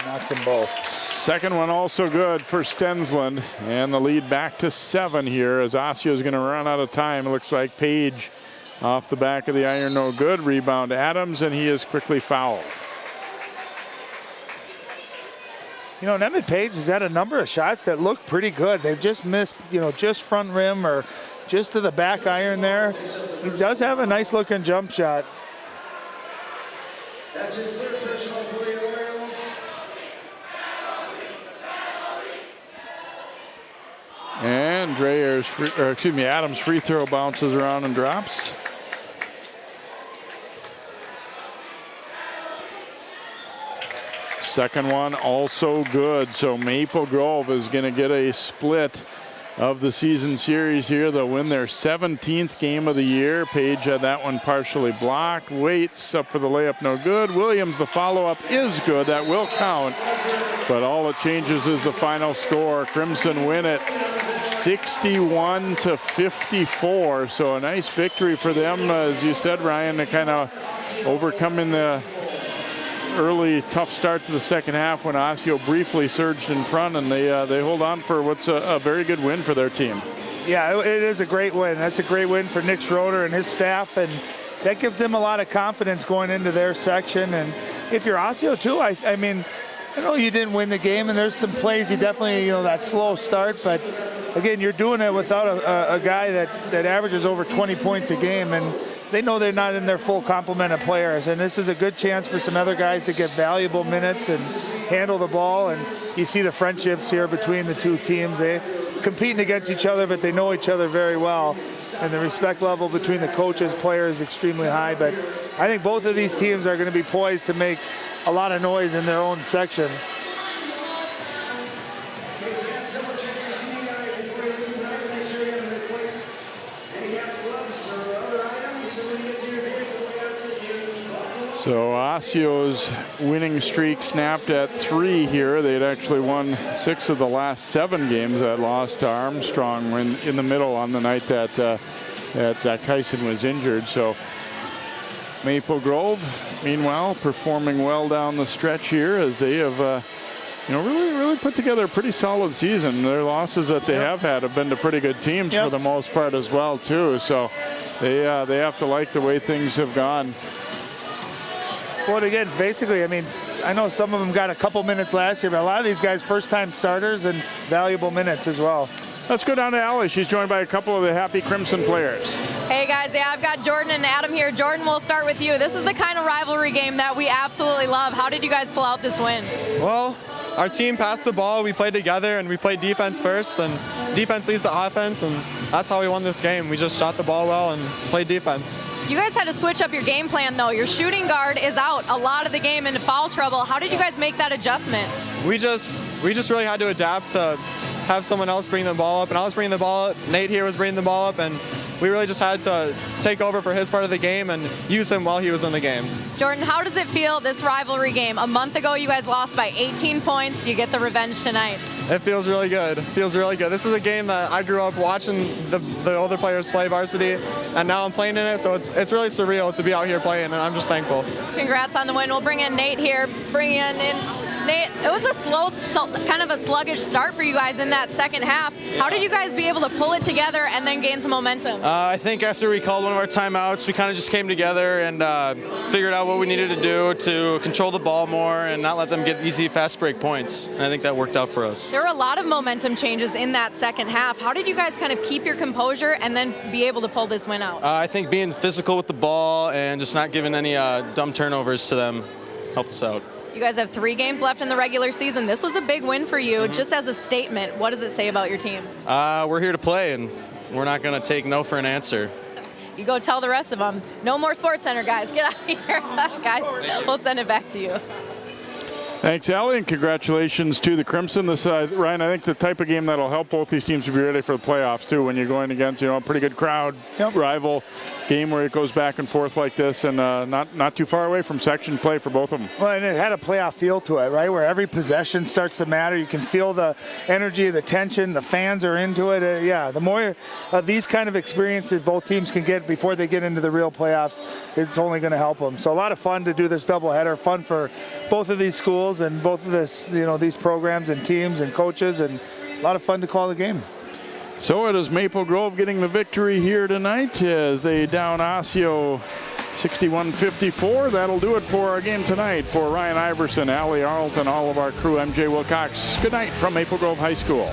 Knocks them both. Second one also good for Stensland, and the lead back to 7 here as Osseo is going to run out of time. It looks like Page off the back of the iron, no good. Rebound to Adams, and he is quickly fouled. You know, Emmett Page has had a number of shots that look pretty good. They've just missed, you know, just front rim or just to the back iron there. He does have a nice looking jump shot. That's his 3rd personal for the Orioles. And Adams' free throw bounces around and drops. Second one also good. So Maple Grove is going to get a split of the season series here. They'll win their 17th game of the year. Page had that one partially blocked. Waits up for the layup, no good. Williams, the follow-up is good. That will count. But all it changes is the final score. Crimson win it 61-54. So a nice victory for them, as you said, Ryan, to kind of overcoming the early tough start to the second half when Osseo briefly surged in front, and they hold on for what's a very good win for their team. Yeah, it is a great win. That's a great win for Nick Schroeder and his staff, and that gives them a lot of confidence going into their section. And if you're Osseo too, I mean, I know you didn't win the game, and there's some plays you definitely, you know, that slow start, but again, you're doing it without a guy that averages over 20 points a game, and they know they're not in their full complement of players, and this is a good chance for some other guys to get valuable minutes and handle the ball. And you see the friendships here between the two teams. They competing against each other, but they know each other very well, and the respect level between the coaches, players, is extremely high. But I think both of these teams are going to be poised to make a lot of noise in their own sections. So Osseo's winning streak snapped at 3 here. They had actually won 6 of the last 7 games that lost to Armstrong when in the middle on the night that Zach Tyson was injured. So Maple Grove, meanwhile, performing well down the stretch here as they have really put together a pretty solid season. Their losses that they have had have been to pretty good teams for the most part as well too. So they have to like the way things have gone. Well, again, basically, I mean, I know some of them got a couple minutes last year, but a lot of these guys first-time starters and valuable minutes as well. Let's go down to Allie. She's joined by a couple of the Happy Crimson players. Hey guys, yeah, I've got Jordan and Adam here. Jordan, we'll start with you. This is the kind of rivalry game that we absolutely love. How did you guys pull out this win? Well, our team passed the ball, we played together, and we played defense first, and defense leads to offense, and that's how we won this game. We just shot the ball well and played defense. You guys had to switch up your game plan, though. Your shooting guard is out a lot of the game into foul trouble. How did you guys make that adjustment? We just really had to adapt to have someone else bring the ball up, and I was bringing the ball up. Nate here was bringing the ball up, and we really just had to take over for his part of the game and use him while he was in the game. Jordan, how does it feel, this rivalry game? A month ago, you guys lost by 18 points. You get the revenge tonight. It feels really good. It feels really good. This is a game that I grew up watching the older players play varsity, and now I'm playing in it, so it's really surreal to be out here playing, and I'm just thankful. Congrats on the win. We'll bring in Nate here. Bring in Nate, it was a kind of a sluggish start for you guys in that second half. How did you guys be able to pull it together and then gain some momentum? I think after we called one of our timeouts, we kind of just came together and figured out what we needed to do to control the ball more and not let them get easy, fast break points. And I think that worked out for us. There were a lot of momentum changes in that second half. How did you guys kind of keep your composure and then be able to pull this win out? I think being physical with the ball and just not giving any dumb turnovers to them helped us out. You guys have 3 games left in the regular season. This was a big win for you. Just as a statement, what does it say about your team? We're here to play, and we're not going to take no for an answer. You go tell the rest of them. No more Sports Center, guys. Get out of here. Guys, we'll send it back to you. Thanks, Allie, and congratulations to the Crimson. This, Ryan, I think the type of game that'll help both these teams to be ready for the playoffs, too, when you're going against, a pretty good crowd, rival game where it goes back and forth like this, and not too far away from section play for both of them. Well, and it had a playoff feel to it, right, where every possession starts to matter. You can feel the energy, the tension, the fans are into it. The more of these kind of experiences both teams can get before they get into the real playoffs, it's only going to help them. So a lot of fun to do this doubleheader, fun for both of these schools and both of this, these programs and teams and coaches, and a lot of fun to call the game. So it is Maple Grove getting the victory here tonight as they down Osseo 61-54. That'll do it for our game tonight. For Ryan Iverson, Allie Arlton, all of our crew, I'm Jay Wilcox. Good night from Maple Grove High School.